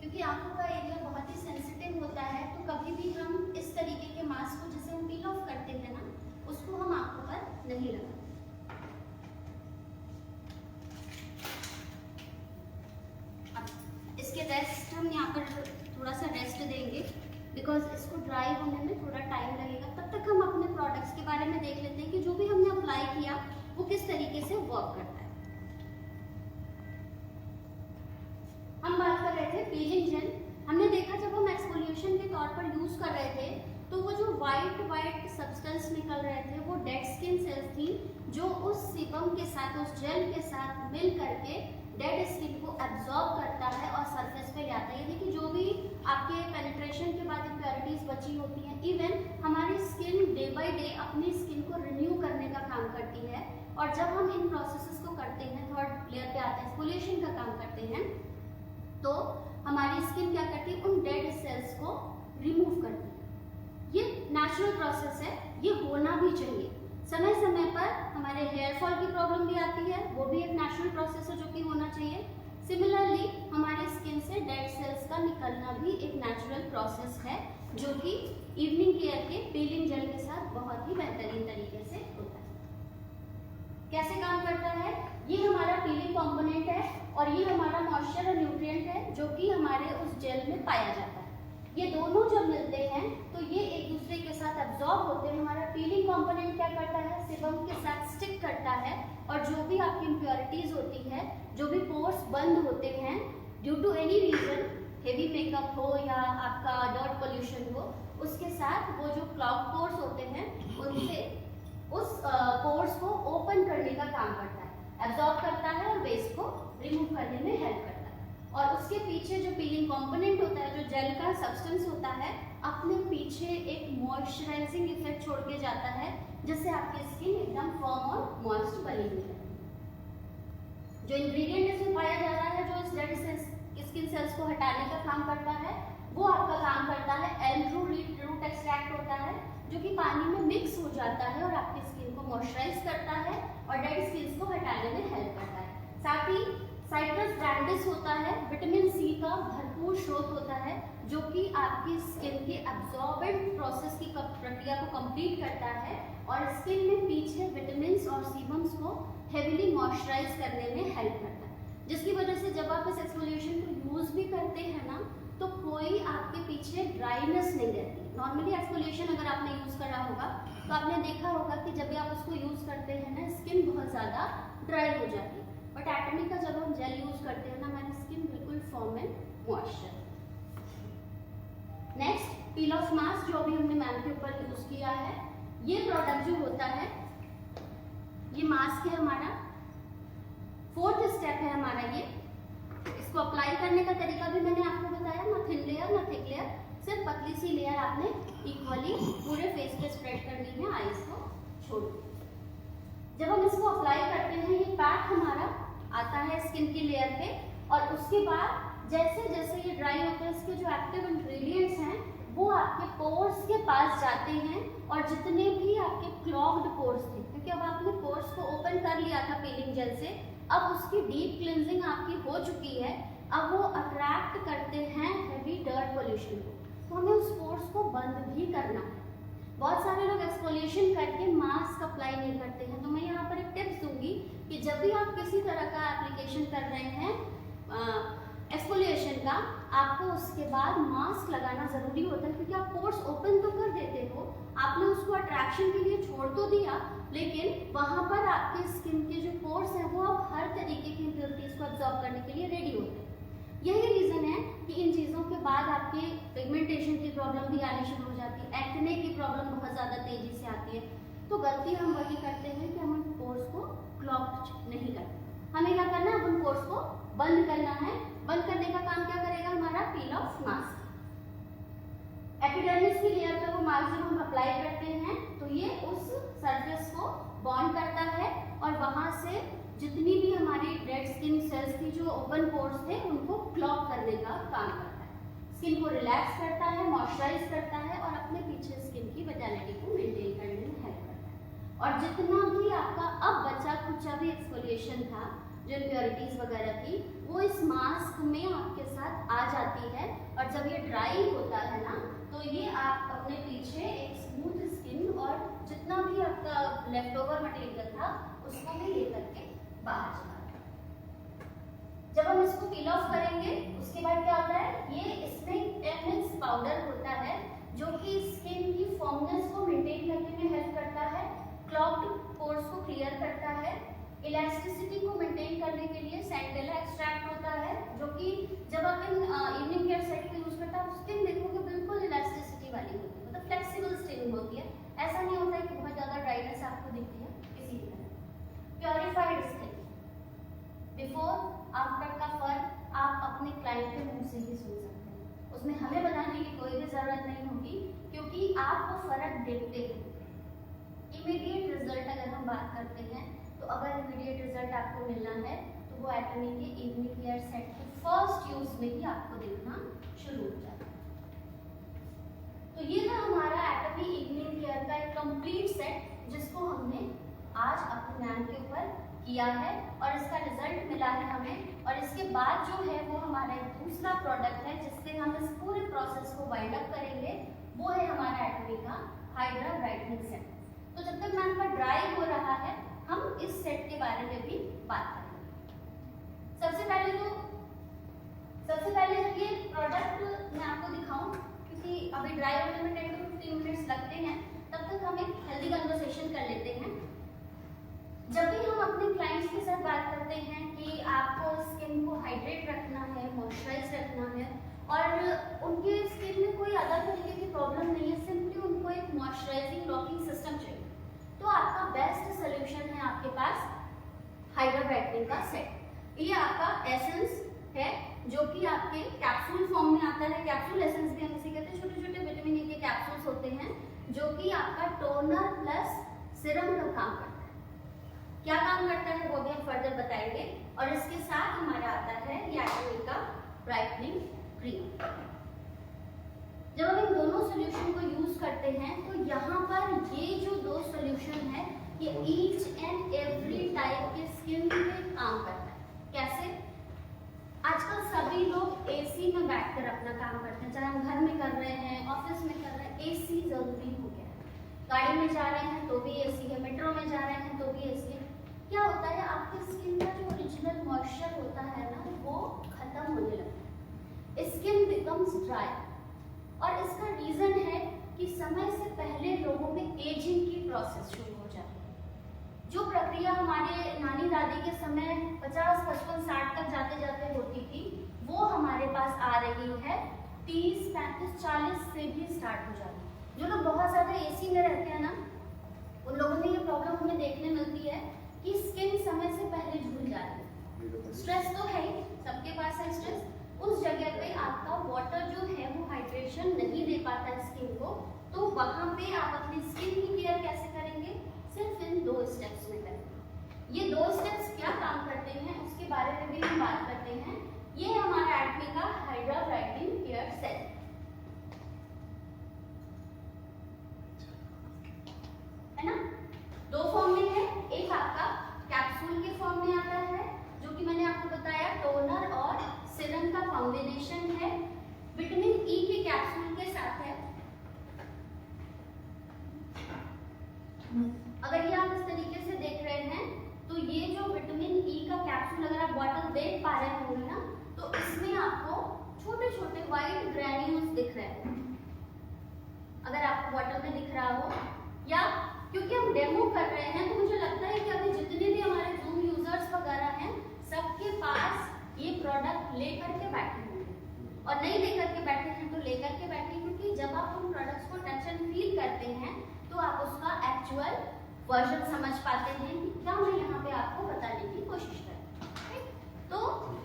क्योंकि आंखों का एरिया बहुत ही सेंसिटिव होता है। तो कभी भी हम इस तरीके के मास्क को, जिसे हम पील ऑफ करते हैं ना, उसको हम आंखों पर नहीं लगाते। अब इसके रेस्ट हम यहाँ पर थोड़ा सा रेस्ट देंगे, बिकॉज इसको ड्राई होने में थोड़ा टाइम लगेगा। तब तक हम अपने प्रोडक्ट्स के बारे में देख लेते हैं कि जो भी हमने अप्लाई किया वो किस तरीके से वर्क करता है। हम बात कर रहे थे पीलिंग जेल। हमने देखा जब हम एक्सफोलिएशन के तौर पर यूज कर रहे थे तो वो जो वाइट सब्सटेंस निकल रहे थे वो डेड स्किन सेल्स थी, जो उस सीबम के साथ, उस जेल के साथ मिल करके डेड स्किन को एब्जॉर्ब करता है और सरफेस पे ले आता है। यानी कि जो भी आपके पेनिट्रेशन के बाद इम्प्योरिटीज बची होती हैं, इवन हमारी स्किन डे बाय डे अपनी स्किन को रिन्यू करने का काम करती है। और जब हम इन प्रोसेसेस को करते हैं, 3rd लेयर पे आते हैं, एक्सफोलिएशन का काम करते हैं, तो हमारी स्किन क्या करती है, उन डेड सेल्स को रिमूव करती है। ये नेचुरल प्रोसेस है, ये होना भी चाहिए। समय समय पर हमारे हेयर फॉल की प्रॉब्लम भी आती है, वो भी एक नेचुरल प्रोसेस है जो कि होना चाहिए। सिमिलरली हमारे स्किन से डेड सेल्स का निकलना भी एक नेचुरल प्रोसेस है, जो कि इवनिंग केयर के पीलिंग जेल के साथ बहुत ही बेहतरीन तरीके से होता है। कैसे काम करता है, ये हमारा पीलिंग कंपोनेंट है और ये हमारा मॉइस्चर और न्यूट्रिएंट है जो कि हमारे उस जेल में पाया जाता है। ये दोनों जब मिलते हैं तो ये एक दूसरे के साथ एब्जॉर्ब होते हैं। हमारा पीलिंग कंपोनेंट क्या करता है, सेबम के साथ स्टिक करता है और जो भी आपकी इम्प्योरिटीज होती है, जो भी पोर्स बंद होते हैं due to any reason, heavy makeup हो या आपका डर्ट पोल्यूशन हो, उसके साथ वो जो क्लॉग पोर्स होते हैं उनसे उस पोर्स को ओपन करने का काम करता है, एब्जॉर्ब करता है और वेस्ट को रिमूव करने में हेल्प करता है। और उसके पीछे जो पीलिंग कंपोनेंट होता है, जो जेल का सब्सटेंस होता है, अपने पीछे एक मॉइस्चराइजिंग इफेक्ट छोड़ के जाता है, जिससे आपकी स्किन एकदम फर्म और मॉइस्ट बनी हुई है। जो इंग्रेडिएंट इसमें पाया जा रहा है, जो इस डेड सेल्स स्किन सेल्स को हटाने का काम करता है, वो आपका काम करता है एल्म रूट एक्सट्रैक्ट होता है, जो कि पानी में मिक्स हो जाता है और आपकी स्किन को मॉइस्चराइज करता है और डेड स्किन को हटाने में हेल्प करता है। साथ ही साइट्रस ग्रैंडिस होता है, विटामिन सी का भरपूर स्रोत होता है, जो कि आपकी स्किन के एब्जॉर्बेंट प्रोसेस की प्रक्रिया को कंप्लीट करता है और स्किन में पीछे विटामिन्स और सीबम्स को हेवीली मॉइस्चराइज करने में हेल्प करता है, जिसकी वजह से जब आप इस एक्सफोलिएशन को यूज भी करते हैं ना, तो कोई आपके पीछे ड्राइनेस नहीं रहती। नॉर्मली एक्सफोलिएशन अगर आपने यूज करा होगा तो आपने देखा होगा कि जब भी आप उसको यूज करते हैं ना, स्किन बहुत ज्यादा ड्राई हो जाती है। बट एटमी का जब हम जेल यूज करते हैं ना, हमारी स्किन बिल्कुल firm and moisture. Next, peel of mask, जो अभी हमने मैम के ऊपर यूज किया है। ये प्रोडक्ट जो होता है, ये मास्क है हमारा, 4th स्टेप है हमारा ये। इसको अप्लाई करने का तरीका भी मैंने आपको बताया, ना थिन लेयर ना थिक लेयर, सिर्फ पतली सी लेयर आपने इक्वली पूरे फेस पे स्प्रेड करनी है, आईज को छोड़ के। जब हम इसको अप्लाई करते हैं, ये पैक हमारा आता है स्किन की लेयर पे, और उसके बाद जैसे जैसे ये ड्राई होता है, इसके जो एक्टिव इंग्रेडिएंट्स हैं वो आपके पोर्स के पास जाते हैं, और जितने भी आपके क्लॉग्ड पोर्स थे, क्योंकि अब आपने पोर्स को ओपन कर लिया था पीलिंग जेल से, अब उसकी डीप क्लींजिंग आपकी हो चुकी है, अब वो अट्रैक्ट करते हैं हेवी डर्ट पोल्यूशन को, तो हमें उस पोर्स को बंद भी करना है। बहुत सारे लोग एक्सफोलिएशन करके मास्क अप्लाई नहीं करते हैं, तो मैं यहाँ पर एक टिप्स दूंगी कि जब भी आप किसी तरह का एप्लीकेशन कर रहे हैं एक्सफोलिएशन का, आपको उसके बाद मास्क लगाना जरूरी होता है, क्योंकि आप पोर्स ओपन तो कर देते हो, आपने उसको अट्रैक्शन के लिए छोड़ तो दिया, लेकिन वहां पर आपके स्किन के जो पोर्स हैं वो अब हर तरीके की इम्प्योरिटीज को एब्जॉर्ब करने के लिए रेडी होते हैं। यही रीजन है कि इन चीजों के बाद आपके पिगमेंटेशन की प्रॉब्लम भी आनी शुरू हो जाती है, एक्ने की प्रॉब्लम बहुत ज्यादा तेजी से आती है। तो गलती हम वही करते हैं कि हम उन पोर्स को क्लॉग नहीं करते, हमें क्या करना है, उन पोर्स को बंद करना है। बंद करने का काम क्या करेगा हमारा पील ऑफ मास्क। एपिडर्मिस की लेयर पे वो मास्क जब हम अप्लाई करते हैं तो ये उस सरफेस को बॉन्ड करता है, और वहां से जितनी भी हमारी डेड स्किन सेल्स की जो ओपन पोर्स थे उनको क्लॉग करने का काम करता है, स्किन को रिलैक्स करता है, मॉइस्चराइज करता है, और अपने पीछे स्किन की विटालिटी को मेंटेन करने में हेल्प करता है। और जितना भी आपका अब बचा खुचा भी एक्सफोलिएशन था, जो इम्प्योरिटीज वगैरह थी, वो इस मास्क में आपके साथ आ जाती है, और जब ये ड्राई होता है ना, तो ये आप अपने पीछे एक स्मूथ स्किन और जितना भी आपका लेफ्ट ओवर मटेरियल था उसको भी लेकर के बाहर चला। जब हम इसको पील ऑफ करेंगे उसके बाद क्या होता है, ये इसमें टेनिस पाउडर होता है, जो कि स्किन की फॉर्मनेस को मेंटेन करने में हेल्प करता है, क्लॉग्ड पोर्स को क्लियर करता है, इलास्टिसिटी को मेंटेन करने के लिए सैंडेला एक्सट्रैक्ट होता है, जो कि जब आप इवनिंग केयर सेट को यूज करता है स्किन देखोगे बिल्कुल इलास्टिसिटी वाली होती है, मतलब फ्लेक्सिबल स्किन होती है, ऐसा नहीं होता है कि बहुत ज्यादा ड्राइनेस आपको दिखती है किसी भी तरह। प्योरीफाइड स्किन, बिफोर आफ्टर का फर्क आप अपने क्लाइंट के मुंह से ही सुन सकते हैं, उसमें हमें बताने की कोई भी जरूरत नहीं होगी, क्योंकि आप वो फर्क देखते हैं। इमीडिएट रिजल्ट अगर हम बात करते हैं, तो अगर इमीडिएट रिजल्ट आपको मिलना है तो वो एटमी के इवनिंग केयर सेट के फर्स्ट यूज में ही आपको दिखना शुरू हो जाता है। तो ये था हमारा एटमी इवनिंग केयर का एक कंप्लीट सेट जिसको हमने आज अपने मैम के ऊपर किया है और इसका रिजल्ट मिला है हमें। और इसके बाद जो है वो हमारा एक दूसरा प्रोडक्ट है जिससे हम इस पूरे प्रोसेस को वाइंड अप करेंगे, वो है हमारा एटमी का हाइड्रा ब्राइटनिंग सेट। तो जब तक मैम का ड्राई हो रहा है हम इस सेट के बारे में भी बात करेंगे। सबसे पहले जब ये प्रोडक्ट मैं आपको दिखाऊं, क्योंकि अभी ड्राई होने में 10 to 15 मिनट्स लगते हैं, तब तक हम एक हेल्दी कन्वर्सेशन कर लेते हैं। जब भी हम अपने क्लाइंट्स के साथ बात करते हैं कि आपको स्किन को हाइड्रेट रखना है, मॉइस्चराइज रखना है और उनके स्किन में कोई अलग तरीके की प्रॉब्लम नहीं है, सिंपली उनको एक मॉइस्चराइजिंग लॉकिंग सिस्टम चाहिए, तो आपका बेस्ट सोल्यूशन है आपके पास हाइड्रा ब्राइटनिंग का सेट। ये आपका एसेंस है जो कि आपके कैप्सूल फॉर्म में आता है। कैप्सूल एसेंस भी हम इसे कहते हैं। छोटे छोटे विटामिन ई के कैप्सूल्स होते हैं जो कि आपका टोनर प्लस सिरम का काम करता है। क्या काम करता है वो भी हम फर्दर बताएंगे। और इसके साथ हमारा आता है ये एटमी का ब्राइटनिंग क्रीम। जब हम इन दोनों सोल्यूशन को यूज करते हैं तो यहाँ पर ये जो दो सोल्यूशन है ये ईच एंड एवरी टाइप के स्किन पे काम करता है। कैसे? आजकल सभी लोग एसी में बैठकर अपना काम करते हैं, चाहे हम घर में कर रहे हैं, ऑफिस में कर रहे हैं, एसी जरूरी हो गया है। गाड़ी में जा रहे हैं तो भी एसी है, मेट्रो में जा रहे हैं तो भी एसी है। क्या होता है, आपकी स्किन का जो ओरिजिनल मॉइस्चर होता है ना वो खत्म होने लगता है, स्किन बिकम्स ड्राई। और इसका रीजन है कि समय से पहले लोगों में एजिंग की प्रोसेस शुरू हो जाती है। जो प्रक्रिया हमारे नानी दादी के समय 50, 55, 60 तक जाते जाते होती थी वो हमारे पास आ रही है 30, 35, 40 से भी स्टार्ट हो जाती है। जो लोग बहुत ज़्यादा एसी में रहते हैं ना, उन लोगों में ये प्रॉब्लम हमें देखने मिलती है कि स्किन समय से पहले झूल जाती है। स्ट्रेस तो है ही, सबके पास है स्ट्रेस। उस जगह पे आपका वाटर जो है वो हाइड्रेशन नहीं दे पाता है स्किन को, तो वहाँ पे आप अपनी स्किन की केयर कैसे करेंगे? सिर्फ इन 2 स्टेप्स में करेंगे। ये 2 स्टेप्स क्या काम करते हैं उसके बारे में भी हम बात करते हैं। ये हमारा एटमी का हाइड्रा ब्राइटनिंग केयर सेट है ना, 2 फॉर्म में है। एक आपका कैप्सूल के फॉर्म में आता है जो कि मैंने आपको बताया टोनर और सीरम का कॉम्बिनेशन है, विटामिन ई के कैप्सूल के साथ है। अगर ये आप इस तरीके से देख रहे हैं तो ये जो विटामिन ई का कैप्सूल अगर आप बॉटल देख पा रहे होंगे ना, तो इसमें आपको छोटे छोटे व्हाइट ग्रैन्यूल्स दिख रहे हैं। अगर आपको बॉटल में दिख रहा हो, या क्योंकि हम डेमो कर रहे हैं तो मुझे लगता है कि अभी जितने भी हमारे जूम यूजर्स वगैरह हैं सबके पास ये प्रोडक्ट लेकर के बैठे होंगे, और नहीं लेकर के बैठे हैं तो लेकर के बैठे, क्योंकि जब आप उन प्रोडक्ट्स को टच एंड फील करते हैं तो आप उसका एक्चुअल वर्जन समझ पाते हैं कि क्या मैं यहाँ पे आपको बताने की कोशिश कर। तो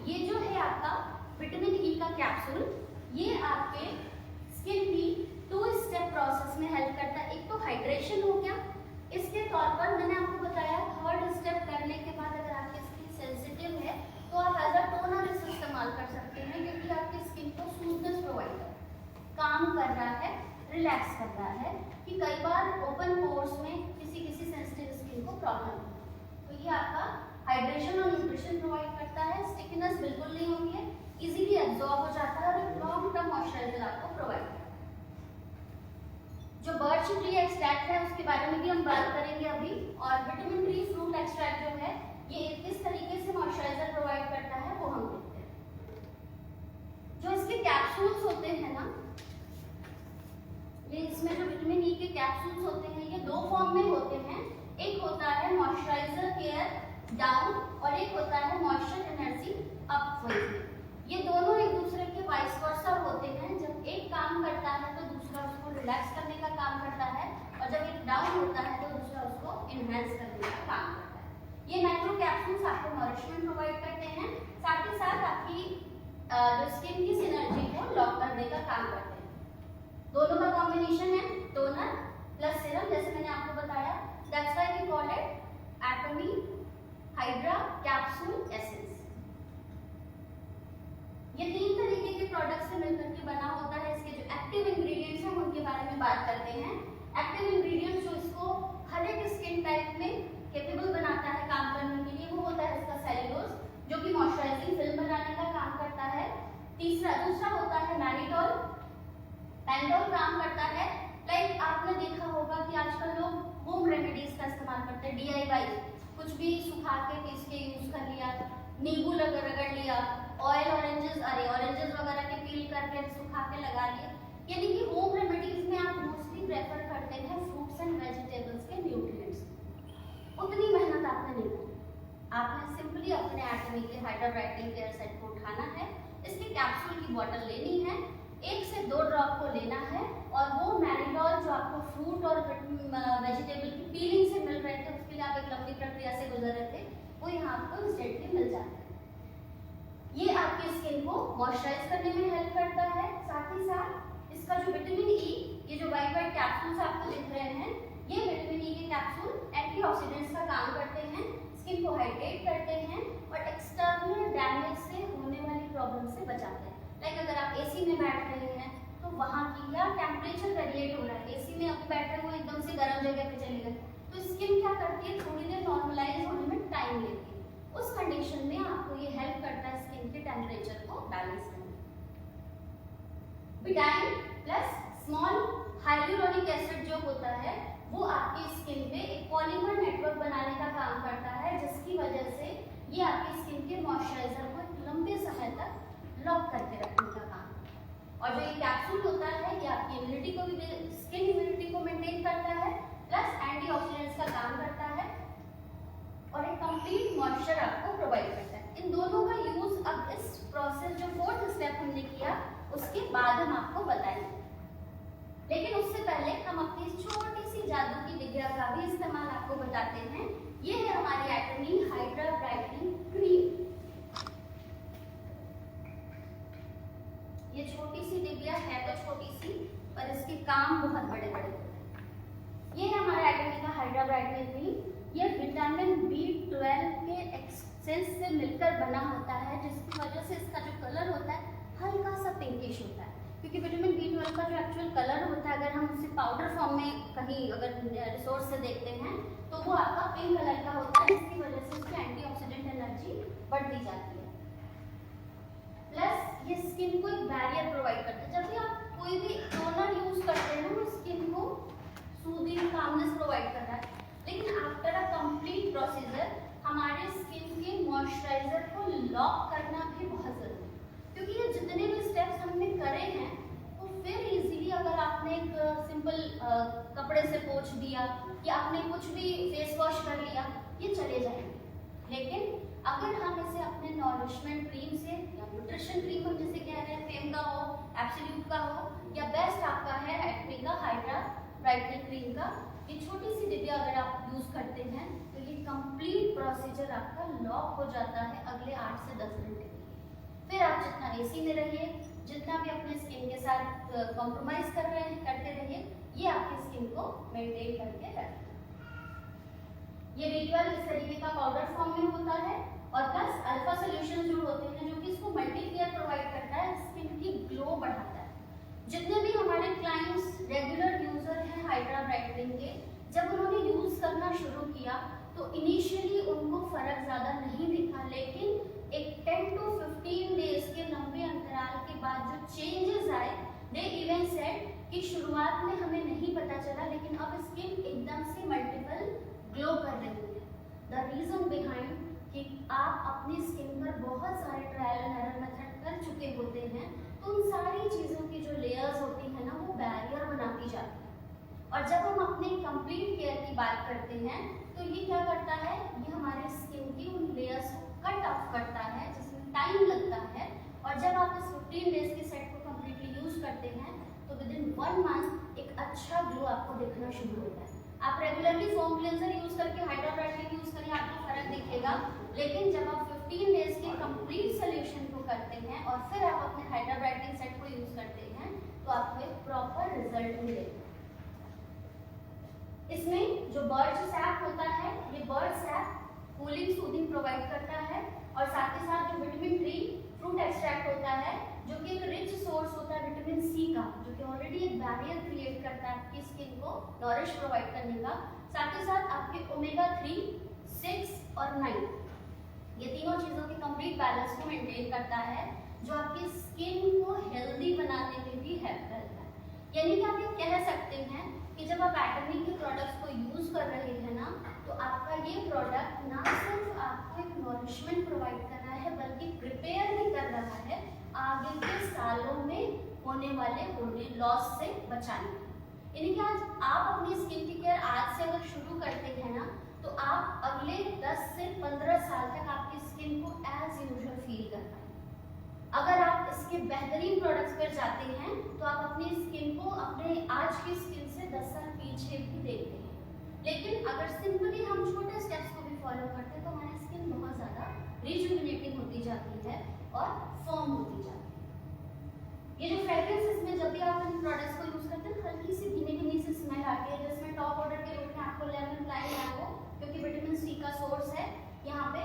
ये जो है आपका विटामिन ई का कैप्सूल, ये आपके स्किन की 2 स्टेप प्रोसेस में हेल्प करता है। एक तो हाइड्रेशन हो गया, इसके तौर पर मैंने आपको बताया 3rd स्टेप करने के बाद अगर आपकी स्किन सेंसिटिव है तो आप एज अ टोनर इसे इस्तेमाल कर सकते हैं, क्योंकि आपकी स्किन को स्मूथनेस प्रोवाइड कर काम कर रहा है, रिलैक्स कर रहा है। कि कई बार ओपन पोर्स में किसी सेंसिटिव स्किन को प्रॉब्लम है, तो ये आपका हाइड्रेशन और न्यूट्रिशन प्रोवाइड करता है, स्टिकनेस बिल्कुल नहीं होती है, इजीली एब्जॉर्ब हो जाता है और एक लॉन्ग टर्म मॉइस्चराइजर आपको प्रोवाइड करता है। जो बर्च ट्री एक्सट्रैक्ट है उसके बारे में भी हम बात करेंगे अभी। और विटामिन ट्री फ्रूट एक्सट्रैक्ट जो है ये किस तरीके से मॉइस्चराइजर प्रोवाइड करता है वो हम देखते हैं। जो इसके कैप्सूल्स होते हैं ना, ये इसमें जो विटामिन ई के कैप्सूल्स होते हैं ये 2 फॉर्म में होते हैं। एक होता है मॉइस्चराइजर केयर डाउन और एक होता है मॉइस्चर एनर्जी अप वेज। ये दोनों एक दूसरे के वाइस वर्सा होते हैं। जब एक काम करता है तो दूसरा उसको रिलैक्स करने का काम करता है, और जब एक डाउन होता है तो दूसरा उसको इनहैंस करने का काम करता है। ये माइक्रो कैप्सूल्स आपको नरिशमेंट प्रोवाइड करते हैं, साथ ही साथ आपकी जो स्किन की सिनर्जी को लॉक करने का काम करते हैं। दोनों का कॉम्बिनेशन है टोनर प्लस सीरम, जैसे मैंने आपको बताया। That's why we call it Atomy hydra capsule essence. Capable बनाता है काम करने के लिए, वो होता है इसका सेल्यूलोज, जो कि मॉइस्चराइजिंग फिल्म बनाने का काम करता है। दूसरा होता है मैनिटोल। मैनिटोल काम करता है, लाइक आपने देखा होगा कि आजकल लोग होम रेमेडीज का इस्तेमाल करते हैं, DIY, कुछ भी सुखा के पीस के यूज कर लिया, नींबू रगड़ लिया, ऑरेंजेस वगैरह के पील करके सुखा के लगा लिया। यानी कि होम रेमेडीज में आप मोस्टली प्रेफर करते हैं फ्रूट्स एंड वेजिटेबल्स के न्यूट्रिएंट्स। उतनी मेहनत आपने नहीं करनी, आपने सिंपली अपने एटमी के हाइड्रा ब्राइटनिंग केयर सेट को उठाना है, इसके कैप्सूल की बोतल लेनी है, 1 से 2 ड्रॉप को लेना है, और वो मैनिटोल जो आपको फ्रूट और वेजिटेबल की पीलिंग से मिल रहे थे, उसके लिए आप एक लंबी प्रक्रिया से गुजर रहे थे, वो यहाँ आपको इंस्टेंटली मिल जाता है। ये आपकी स्किन को मॉइस्चराइज करने में हेल्प करता है। साथ ही साथ इसका जो विटामिन ई, ये जो वाइट कैप्सूल्स आपको दिख रहे हैं, ये विटामिन ई के कैप्सूल एंटीऑक्सीडेंट्स का काम करते हैं, स्किन को हाइड्रेट करते हैं और एक्सटर्नल डैमेज से होने वाली प्रॉब्लम से बचाते हैं। लाइक अगर आप एसी में बैठ रहे हैं तो वहाँ की या टेम्परेचर वेरिएट हो रहा है, एसी में आप बैठ रहे हो एकदम से गर्म जगह पे चले गए, तो स्किन क्या करती है, थोड़ी देर नॉर्मलाइज होने में टाइम लेती है। उस कंडीशन में आपको ये हेल्प करता है स्किन के टेम्परेचर को बैलेंस करने। बिटाइन प्लस स्मॉल हाइलुरोनिक एसिड जो होता है, वो आपकी स्किन पे एक पॉलीमर नेटवर्क बनाने का काम करता है, जिसकी वजह से ये आपकी स्किन के मॉइस्चराइजर को एक लंबे समय तक लॉक करके रखने का काम। और जो ये कैप्सूल होता है, ये आपकी इम्यूनिटी को भी, स्किन इम्यूनिटी को मेंटेन करता है, प्लस एंटीऑक्सीडेंट्स का काम करता है और एक कंप्लीट मॉइस्चर आपको प्रोवाइड करता है। इन दोनों का यूज अब इस प्रोसेस जो 4th स्टेप हमने किया, उसके बाद हम आपको बताएंगे। लेकिन उससे पहले हम अपनी छोटी सी जादू की डिबिया का भी इस्तेमाल आपको बताते हैं। ये है हमारी एटमी हाइड्रा ब्राइटनिंग क्रीम। ये छोटी सी डिबिया है तो छोटी सी, पर इसके काम बहुत बड़े बड़े होते हैं। ये है हमारा एटमी का हाइड्रा ब्राइटनिंग क्रीम। ये विटामिन B12 के एक्सेस से मिलकर बना होता है, जिसकी वजह से इसका जो कलर होता है हल्का सा पिंकिश होता है, क्योंकि विटामिन B12 का जो एक्चुअल कलर होता है, अगर हम उसे पाउडर फॉर्म में कहीं अगर रिसोर्स से देखते हैं तो वो आपका पिंक कलर का होता है, जिसकी वजह से उसकी एंटीऑक्सीडेंट एनर्जी बढ़ती जाती है। प्लस ये स्किन को एक बैरियर प्रोवाइड करता है। जब भी आप कोई भी टोनर यूज करते हैं ना, वो स्किन को सूदिंग कामनेस प्रोवाइड करता है, लेकिन आफ्टर अ कंप्लीट प्रोसीजर हमारे स्किन के मॉइस्चराइजर को लॉक करना भी बहुत जरूरी है, क्योंकि ये जितने भी स्टेप्स हमने करे हैं वो फिर इजीली अगर आपने एक सिंपल कपड़े से पोंछ दिया या आपने कुछ भी फेस वॉश कर लिया, ये चले जाएंगे। लेकिन अगर हम इसे अपने नॉरिशमेंट क्रीम से या न्यूट्रिशन क्रीम हम जिसे कह रहे हैं, फेम का हो, एब्सोल्यूट का हो, या बेस्ट आपका है एटमी का हाइड्रा ब्राइटनिंग क्रीम का, ये छोटी सी डिब्बिया अगर आप यूज करते हैं तो ये कंप्लीट प्रोसीजर आपका लॉक हो जाता है अगले 8 से 10 घंटे के लिए। फिर आप जितना एसी में रहिए, जितना भी अपने स्किन के साथ कॉम्प्रोमाइज करते रहिए, ये आपकी स्किन को मेंटेन करके रखेगा। ये B12 इस तरीके का पाउडर फॉर्म में होता है, और प्लस अल्फा सॉल्यूशन जो होते हैं, जो कि इसको मल्टीप्लेयर प्रोवाइड करता है, स्किन की ग्लो बढ़ाता है। जितने भी हमारे क्लाइंट्स रेगुलर यूजर हैं हाइड्रा ब्राइटनिंग के, जब उन्होंने यूज करना शुरू किया तो इनिशियली उनको फर्क ज्यादा नहीं दिखा, लेकिन एक 10 to 15 डेज के लंबे अंतराल के बाद जो चेंजेस आए, दे इवन सेड कि शुरुआत में हमें नहीं पता चला, लेकिन अब स्किन एकदम से मल्टीपल ग्लो कर रही है। द रीजन बिहाइंड कि आप अपनी स्किन पर बहुत सारे ट्रायल एंड एरर मेथड कर चुके होते हैं, तो उन सारी चीज़ों की जो लेयर्स होती है ना, वो बैरियर बनाती जाती है। और जब हम अपने कंप्लीट केयर की बात करते हैं तो ये क्या करता है, ये हमारे स्किन की उन लेयर्स को कट ऑफ करता है, जिसमें टाइम लगता है। और जब आप इस 15 डेज के सेट को कम्प्लीटली यूज करते हैं तो विद इन 1 मंथ एक अच्छा ग्लो आपको दिखना शुरू होता है। आप रेगुलरली फोम क्लेंजर यूज करके हाइड्रा ब्राइटनिंग यूज करें, आपको फर्क दिखेगा, लेकिन जब आप 15 डेज के कंप्लीट सोल्यूशन को करते हैं और फिर आप अपने हाइड्रा ब्राइटनिंग सेट को यूज करते हैं तो आपको एक प्रॉपर रिजल्ट मिलेगा। इसमें जो बर्ड सैप होता है, ये bird SAP cooling soothing provide करता है, और साथ ही साथ जो विटामिन 3 फ्रूट एक्सट्रैक्ट होता है, जो कि एक रिच सोर्स होता है विटामिन सी का, जो कि ऑलरेडी एक बैरियर क्रिएट करता है आपकी स्किन को नॉरिश प्रोवाइड करने का। साथ ही साथ आपके ओमेगा 3, 6 और 9 ये तीनों चीज़ों के कंप्लीट बैलेंस को मेंटेन करता है, जो आपकी स्किन को हेल्दी बनाने में भी हेल्प करता है। यानी कि आप ये कह सकते हैं कि जब आप एटमी के प्रोडक्ट्स को यूज कर रहे हैं ना, तो आपका ये प्रोडक्ट ना सिर्फ आपको एक नॉरिशमेंट प्रोवाइड कर रहा है, बल्कि प्रिपेयर भी कर रहा है आगे के सालों में होने वाले लॉस से बचाने। यानी कि आज आप अपनी स्किन की केयर आज से अगर शुरू करते हैं ना, तो आप अगले 10 से 15 साल तक आपकी स्किन को एज यूजुअल फील कर पाएंगे। अगर आप इसके बेहतरीन प्रोडक्ट्स पर जाते हैं तो आप अपनी स्किन को अपने आज की स्किन से 10 साल पीछे भी देखते हैं। लेकिन अगर सिंपली हम छोटे स्टेप्स को भी फॉलो करते हैं तो हमारी स्किन बहुत ज़्यादा रिजुविनेटिंग होती जाती है और फर्म होती जाती है। ये जो फ्रेग्रेंसेस में जब भी आप इन प्रोडक्ट्स को यूज करते हैं, हल्की सी भीनी सी स्मेल आती है, जिसमें टॉप ऑर्डर के रूप में आपको लेमन फ्लाई मैंगो, क्योंकि विटामिन सी का सोर्स है, यहाँ पे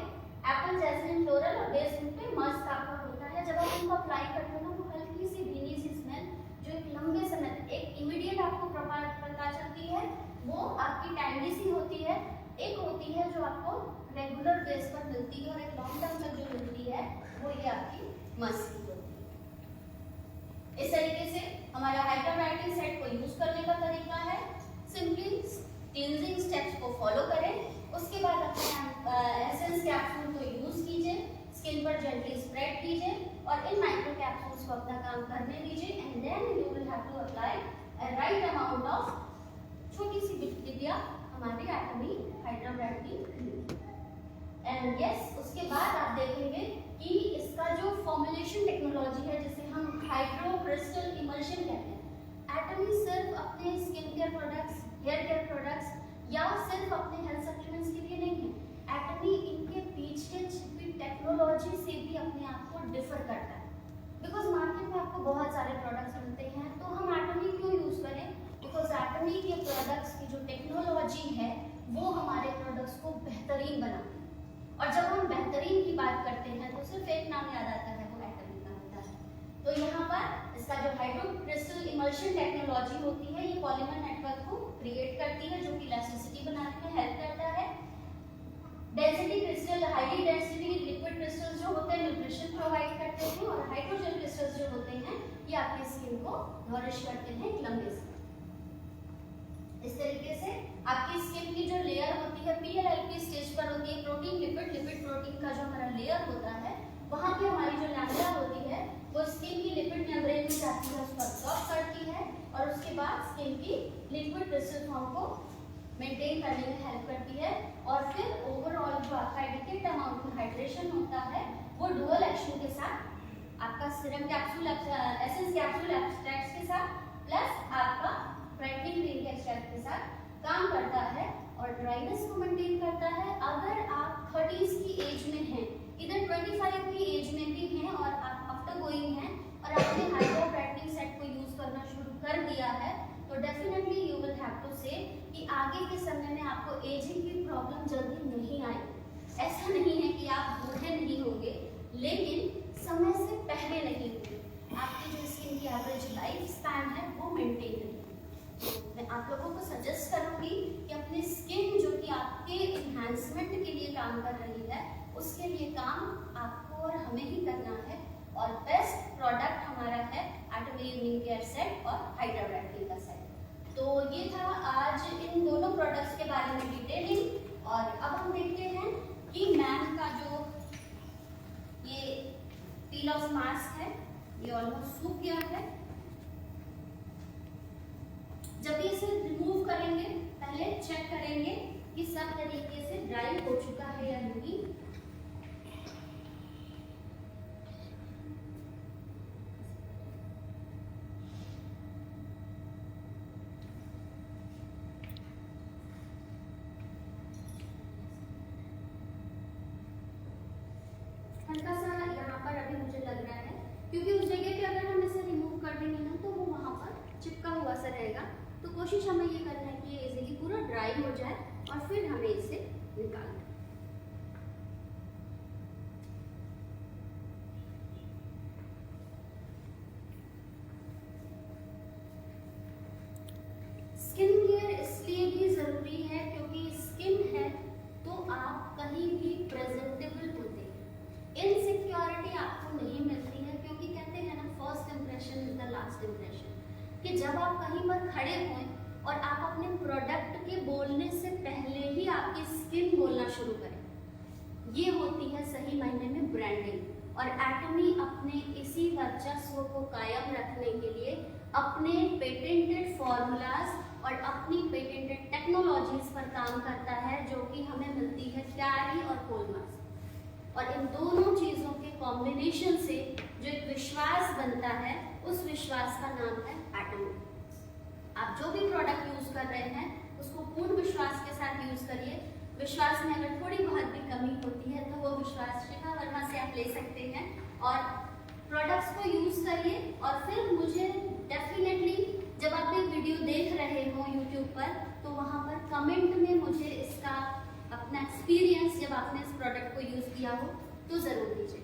एप्पल, जैस्मिन, फ्लोरल और बेस पे मस्क आपका होता है। जब आप इनको अप्लाई करते हो ना, तो हल्की सी भीनी सी स्मेल जो एक लंबे समय एक इमीडिएट आपको पता चलती है, वो आपकी टाइमली सी होती है। एक होती है जो आपको रेगुलर बेस पर मिलती है और एक लॉन्ग टर्म तक जो मिलती है वो ये आपकी मस्क की होती है। इस तरीके से हमारा हाइड्रा ब्राइटनिंग सेट को यूज करने का तरीका है, सिंपली क्लींजिंग स्टेप्स को फॉलो करें, उसके बाद अपने एसेंस कैप्सूल को यूज कीजिए, स्किन पर जेंटली स्प्रेड कीजिए और इन माइक्रो कैप्सूल्स को अपना काम करने दीजिए, and then you will have to apply a right amount of छोटी सी बिटिया हमारी Atomy hydra brightening. And yes, उसके बाद आप देखेंगे कि इसका जो फॉर्मुलेशन टेक्नोलॉजी है, जिसे हम हाइड्रो क्रिस्टल इमल्शन कहते हैं, एटमी सिर्फ अपने skin care products, hair care products या सिर्फ अपने हेल्थ सप्लीमेंट्स के लिए नहीं है। एटमी इनके पीछे छिपी टेक्नोलॉजी से भी अपने आप को डिफर करता है। बिकॉज मार्केट में आपको बहुत सारे प्रोडक्ट्स मिलते हैं, तो हम एटमी क्यों यूज करें? बिकॉज एटमी के प्रोडक्ट्स की जो टेक्नोलॉजी है वो हमारे प्रोडक्ट्स को बेहतरीन बनाती है। और जब हम बेहतरीन की बात करते हैं तो सिर्फ एक नाम याद आता है, वो एटमी का होता है। तो यहाँ पर इसका जो हाइड्रो क्रिस्टल इमल्शन टेक्नोलॉजी होती है, ये पॉलीमर नेटवर्क को क्रिएट करती है, जो कि इलास्टिसिटी बनाने में हेल्प करता है। Density crystal, highly density liquid crystals जो होते हैं न्यूट्रिशन प्रोवाइड करते हैं, और हाइड्रोजन क्रिस्टल्स जो होते हैं ये आपकी स्किन को नरिश करते हैं एक लंबे समय। इस तरीके से आपकी स्किन की जो लेयर होती है PLLP स्टेज पर होती है, प्रोटीन लिपिड प्रोटीन का जो हमारा लेयर होता है, वहाँ पे हमारी जो लैमेला होती है वो स्किन की लिपिड मेम्ब्रेन में जाती है, उसको अब्सॉर्ब करती है और उसके बाद स्किन की लिक्विड क्रिस्टल फॉर्म को मेंटेन करने में हेल्प करती है। और फिर ओवरऑल जो आपका एडिक्वेट अमाउंट में हाइड्रेशन होता है वो डुअल एक्शन के साथ आपका serum capsule, essence capsule extracts के साथ प्लस आपका ब्राइटनिंग क्रीम के एक्सट्रैक्ट के साथ काम करता है और ड्राइनेस को मेंटेन करता है। अगर आप 30s की एज में हैं, इधर 25 की एज में भी हैं और आप आफ्टर गोइंग हैं और आपने हाइड्रा ब्राइटनिंग सेट को यूज करना शुरू कर दिया है, तो definitely you will have to say कि आगे के समय में आपको एजिंग की प्रॉब्लम जल्दी नहीं आएगी। ऐसा नहीं है कि आप बूढ़े नहीं होंगे, लेकिन समय से पहले नहीं होंगे। आपकी जो स्किन की एवरेज लाइफ स्पैन है वो मेंटेन रहेगी। मैं आप लोगों को सजेस्ट करूंगी कि अपनी स्किन जो कि आपके एनहांसमेंट के लिए काम कर रही है, उसके लिए काम आपको और हमें ही करना है। और बेस्ट प्रोडक्ट हमारा है एटमी इवनिंग केयर सेट और हाइड्रा ब्राइटनिंग का सेट। तो ये था आज इन दोनों प्रोडक्ट्स के बारे में डिटेलिंग। और अब हम देखते हैं कि मैम का जो ये पील ऑफ मास्क है ये ऑलमोस्ट सूख गया है। जब भी इसे रिमूव करेंगे पहले चेक करेंगे कि सब तरीके से ड्राई हो चुका है या नहीं। हल्का सा यहाँ पर अभी मुझे लग रहा है, क्योंकि उस जगह पे अगर हम इसे रिमूव कर देंगे ना तो वो वहाँ पर चिपका हुआ सा रहेगा। तो कोशिश हमें ये करना है कि ये इजीली पूरा ड्राई हो जाए और फिर हमें इसे निकालना है। कि जब आप कहीं पर खड़े हों और आप अपने प्रोडक्ट के बोलने से पहले ही आपकी स्किन बोलना शुरू करें, ये होती है सही मायने में ब्रांडिंग। और एटमी अपने इसी वर्चस्व को कायम रखने के लिए अपने पेटेंटेड फॉर्मूलाज और अपनी पेटेंटेड टेक्नोलॉजीज पर काम करता है, जो कि हमें मिलती है क्यारी और कोलमास। और इन दोनों चीज़ों के कॉम्बिनेशन से जो एक विश्वास बनता है, उस विश्वास का नाम है एटमी। आप जो भी प्रोडक्ट यूज कर रहे हैं उसको पूर्ण विश्वास के साथ यूज करिए। विश्वास में अगर थोड़ी बहुत भी कमी होती है तो वो विश्वास शिखा वर्मा से आप ले सकते हैं और प्रोडक्ट्स को यूज करिए। और फिर मुझे डेफिनेटली जब आप ये वीडियो देख रहे हो यूट्यूब पर, तो वहाँ पर कमेंट में मुझे इसका अपना एक्सपीरियंस जब आपने इस प्रोडक्ट को यूज किया हो तो जरूर दीजिए।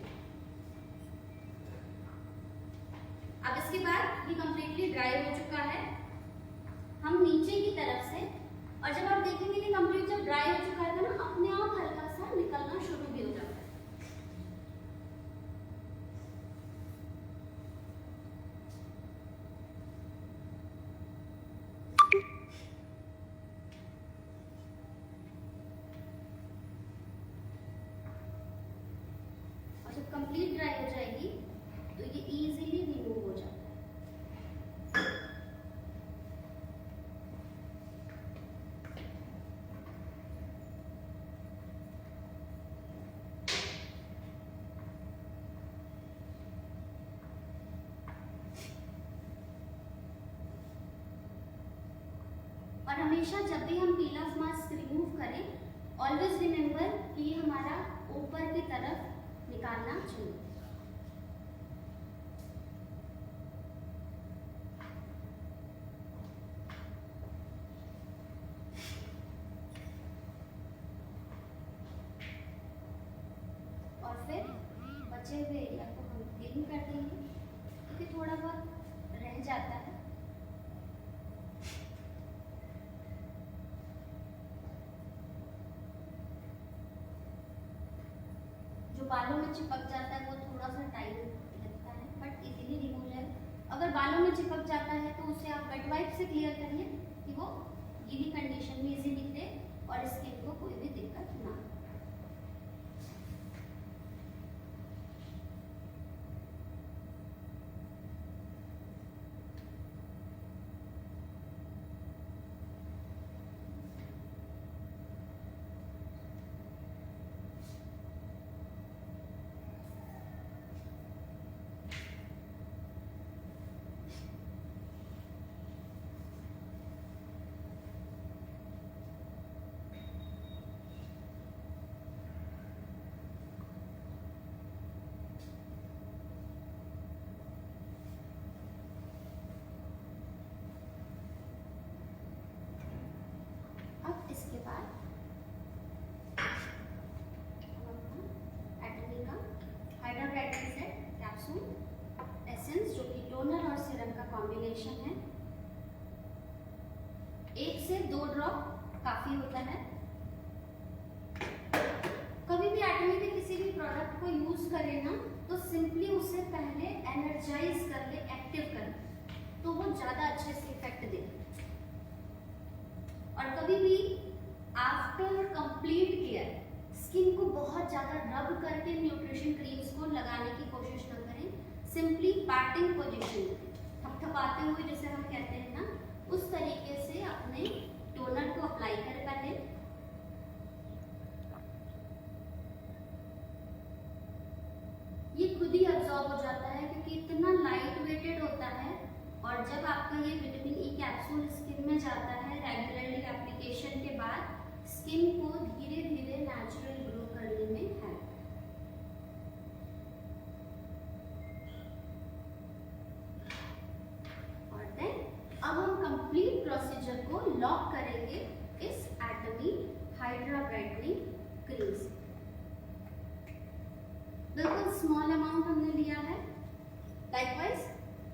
अब इसके बाद ये कम्प्लीटली ड्राई हो चुका है। हम नीचे की तरफ से, और जब आप देखेंगे कि कंप्लीट जब ड्राई हो चुका है ना, अपने आप हल्का सा निकलना शुरू भी हो जाता है। और जब कंप्लीट ड्राई हो जाएगी तो ये इजीली रिमूव हो जाता है। और हमेशा जब भी हम पील ऑफ मास्क रिमूव करें, ऑलवेज रिमेंबर कि ये हमारा ऊपर की तरफ निकालना चाहिए। और फिर बचे हुए एरिया को हम क्लीन कर देंगे, क्योंकि थोड़ा बहुत रह जाता है। जो बालों में चिपक जाता है वो थोड़ा सा टाइम लगता है, बट इजीली रिमूव जाएगा। अगर बालों में चिपक जाता है तो उसे आप वेट वाइप से क्लियर करिए कि वो गीली कंडीशन में इजी निकले और स्किन को कोई भी दिक्कत ना हो। अब इसके बाद एटमी का hydra brightening set capsule essence, जो कि टोनर और सीरम का कॉम्बिनेशन है। 1 से 2 ड्रॉप काफी होता है। कभी भी एटमी के किसी भी प्रोडक्ट को यूज करें ना, तो सिंपली उसे पहले एनर्जाइज कर ले, एक्टिव कर ले, तो वो ज्यादा अच्छे से इफेक्ट देगा। और कभी भी आफ्टर कंप्लीट केयर स्किन को बहुत ज़्यादा रब करके न्यूट्रिशन क्रीम्स को लगाने की कोशिश न करें। सिंपली पैटिंग पोजीशन, थपथपाते हुए जैसे हम कहते हैं ना, उस तरीके से अपने टोनर को अप्लाई करें पहले। ये खुद ही अब्सॉर्ब हो जाता है क्योंकि इतना लाइट वेटेड होता है। और जब आपका ये विटामिन ई कैप्सूल स्किन में जाता है रेगुलरली एप्लीकेशन के बाद, स्किन को धीरे धीरे नेचुरल ग्लो करने में हेल्प। और देन अब हम कंप्लीट प्रोसीजर को लॉक करेंगे इस एटमी हाइड्रा ब्राइटनिंग क्रीम से। बिल्कुल स्मॉल अमाउंट हमने लिया है। लाइकवाइज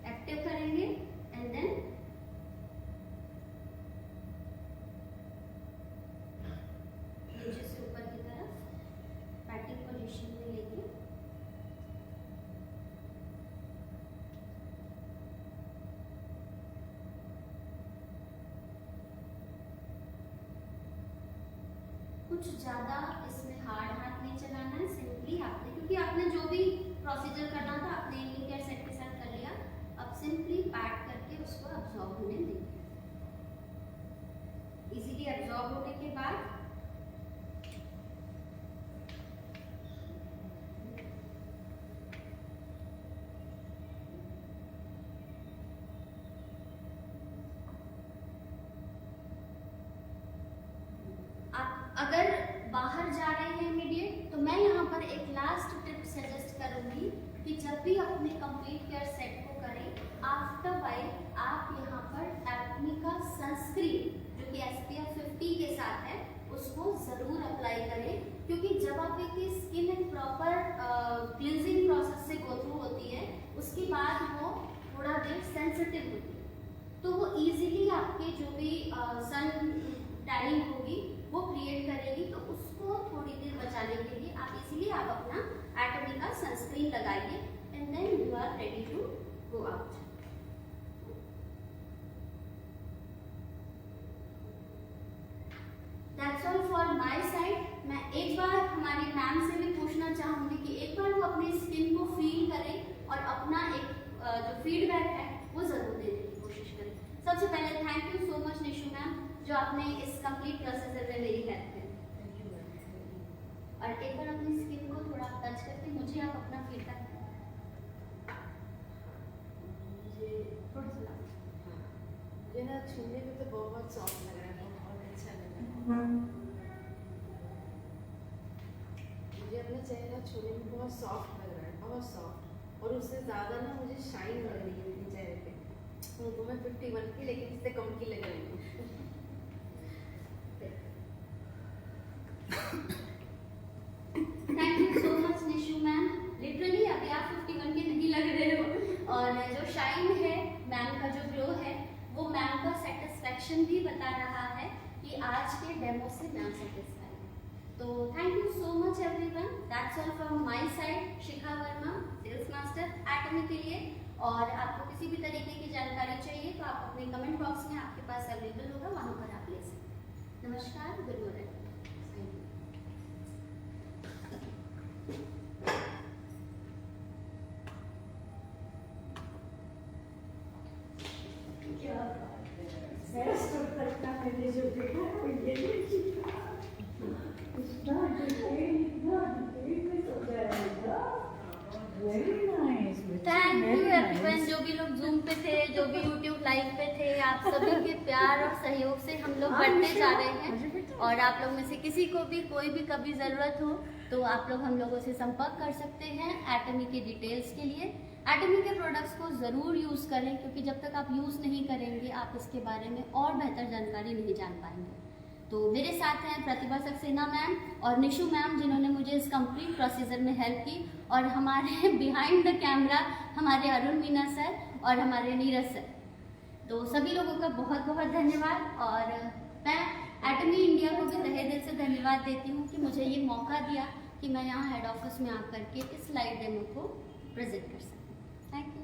एक्टिव करेंगे एंड देन नीचे से ऊपर की तरफ पैटिंग पोजीशन में लेके कुछ ज़्यादा इसमें हार्ड हाथ नहीं चलाना है, सिंपली आपने, क्योंकि आपने जो भी प्रोसीजर करना था आपने एंगल केयर सेट के साथ कर लिया, अब सिंपली पैड करके उसको अब्जॉर्ब होने देंगे। इजीली अब्जॉर्ब होने के बाद अगर बाहर जा रहे हैं इमीडिएट, तो मैं यहाँ पर एक लास्ट टिप सजेस्ट करूँगी कि जब भी अपने कंप्लीट केयर सेट को करें, आफ्टर वाइल आप यहाँ पर एटमी का सनस्क्रीन जो कि SPF 50 के साथ है उसको ज़रूर अप्लाई करें, क्योंकि जब आपकी स्किन एक प्रॉपर क्लींजिंग प्रोसेस से गो थ्रू होती है, उसके बाद वो थोड़ा देर सेंसिटिव होती है, तो वो इजीली आपके जो भी सन टैनिंग होगी वो क्रिएट करेगी, तो उसको थोड़ी देर बचाने के लिए आप इसीलिए आप अपना एटमी का सनस्क्रीन लगाइए and then you are ready to go out. That's all for my side. मैं एक बार हमारी मैम से भी पूछना चाहूँगी कि एक बार वो अपनी स्किन को फील करें और अपना एक जो फीडबैक है वो ज़रूर देने की कोशिश करें। सबसे पहले thank you so much Nishu ma'am, जो आपने इस कंप्लीट प्रोसेसर में मेरी हेल्प की। और एक बार अपनी स्किन को थोड़ा टच करके मुझे आप अपना फीडबैक मुझे ना छूने में तो बहुत सॉफ्ट लग रहा है, बहुत अच्छा लग रहा है। मुझे अपना चेहरा छूने में बहुत सॉफ्ट लग रहा है, बहुत सॉफ्ट, और उससे ज़्यादा ना मुझे शाइन लग रही है मेरे चेहरे पे। तो मैं 51 की, लेकिन इससे कम की लग रही हूँ। Thank you so much Nishu ma'am. Literally अभी आप 51 के नहीं लग रहे हो, और जो शाइन है मैम का, जो ग्लो है, वो मैम का सेटिस्फैक्शन भी बता रहा है कि आज के डेमो से मैम सेटिस्फाइड है। तो thank you so much everyone. That's all from my side, Shikha Verma, sales master एटमी के लिए। और आपको किसी भी तरीके की जानकारी चाहिए तो आप अपने कमेंट बॉक्स में आपके पास अवेलेबल होगा, वहाँ पर आप ले सकते हैं। नमस्कार, गुड मॉर्निंग। मैंने जो देखा है वो ये इतना थैंक यू एवरीवन, जो भी लोग जूम पे थे, जो भी यूट्यूब लाइव पे थे, आप सभी के प्यार और सहयोग से हम लोग बढ़ते जा रहे हैं। और आप लोग में से किसी को भी कोई भी कभी ज़रूरत हो तो आप लोग हम लोगों से संपर्क कर सकते हैं एटमी के डिटेल्स के लिए। एटमी के प्रोडक्ट्स को ज़रूर यूज़ करें, क्योंकि जब तक आप यूज़ नहीं करेंगे आप इसके बारे में और बेहतर जानकारी नहीं जान पाएंगे। तो मेरे साथ हैं प्रतिभा सक्सेना मैम और निशु मैम, जिन्होंने मुझे इस कंप्लीट प्रोसीजर में हेल्प की, और हमारे बिहाइंड द कैमरा हमारे अरुण मीना सर और हमारे नीरज सर। तो सभी लोगों का बहुत बहुत धन्यवाद, और मैं एटमी इंडिया को भी तहे दिल से धन्यवाद देती हूँ कि मुझे ये मौका दिया कि मैं यहाँ हेड ऑफिस में आकर के इस लाइव डेमो को प्रेजेंट कर सकूँ। Thank you.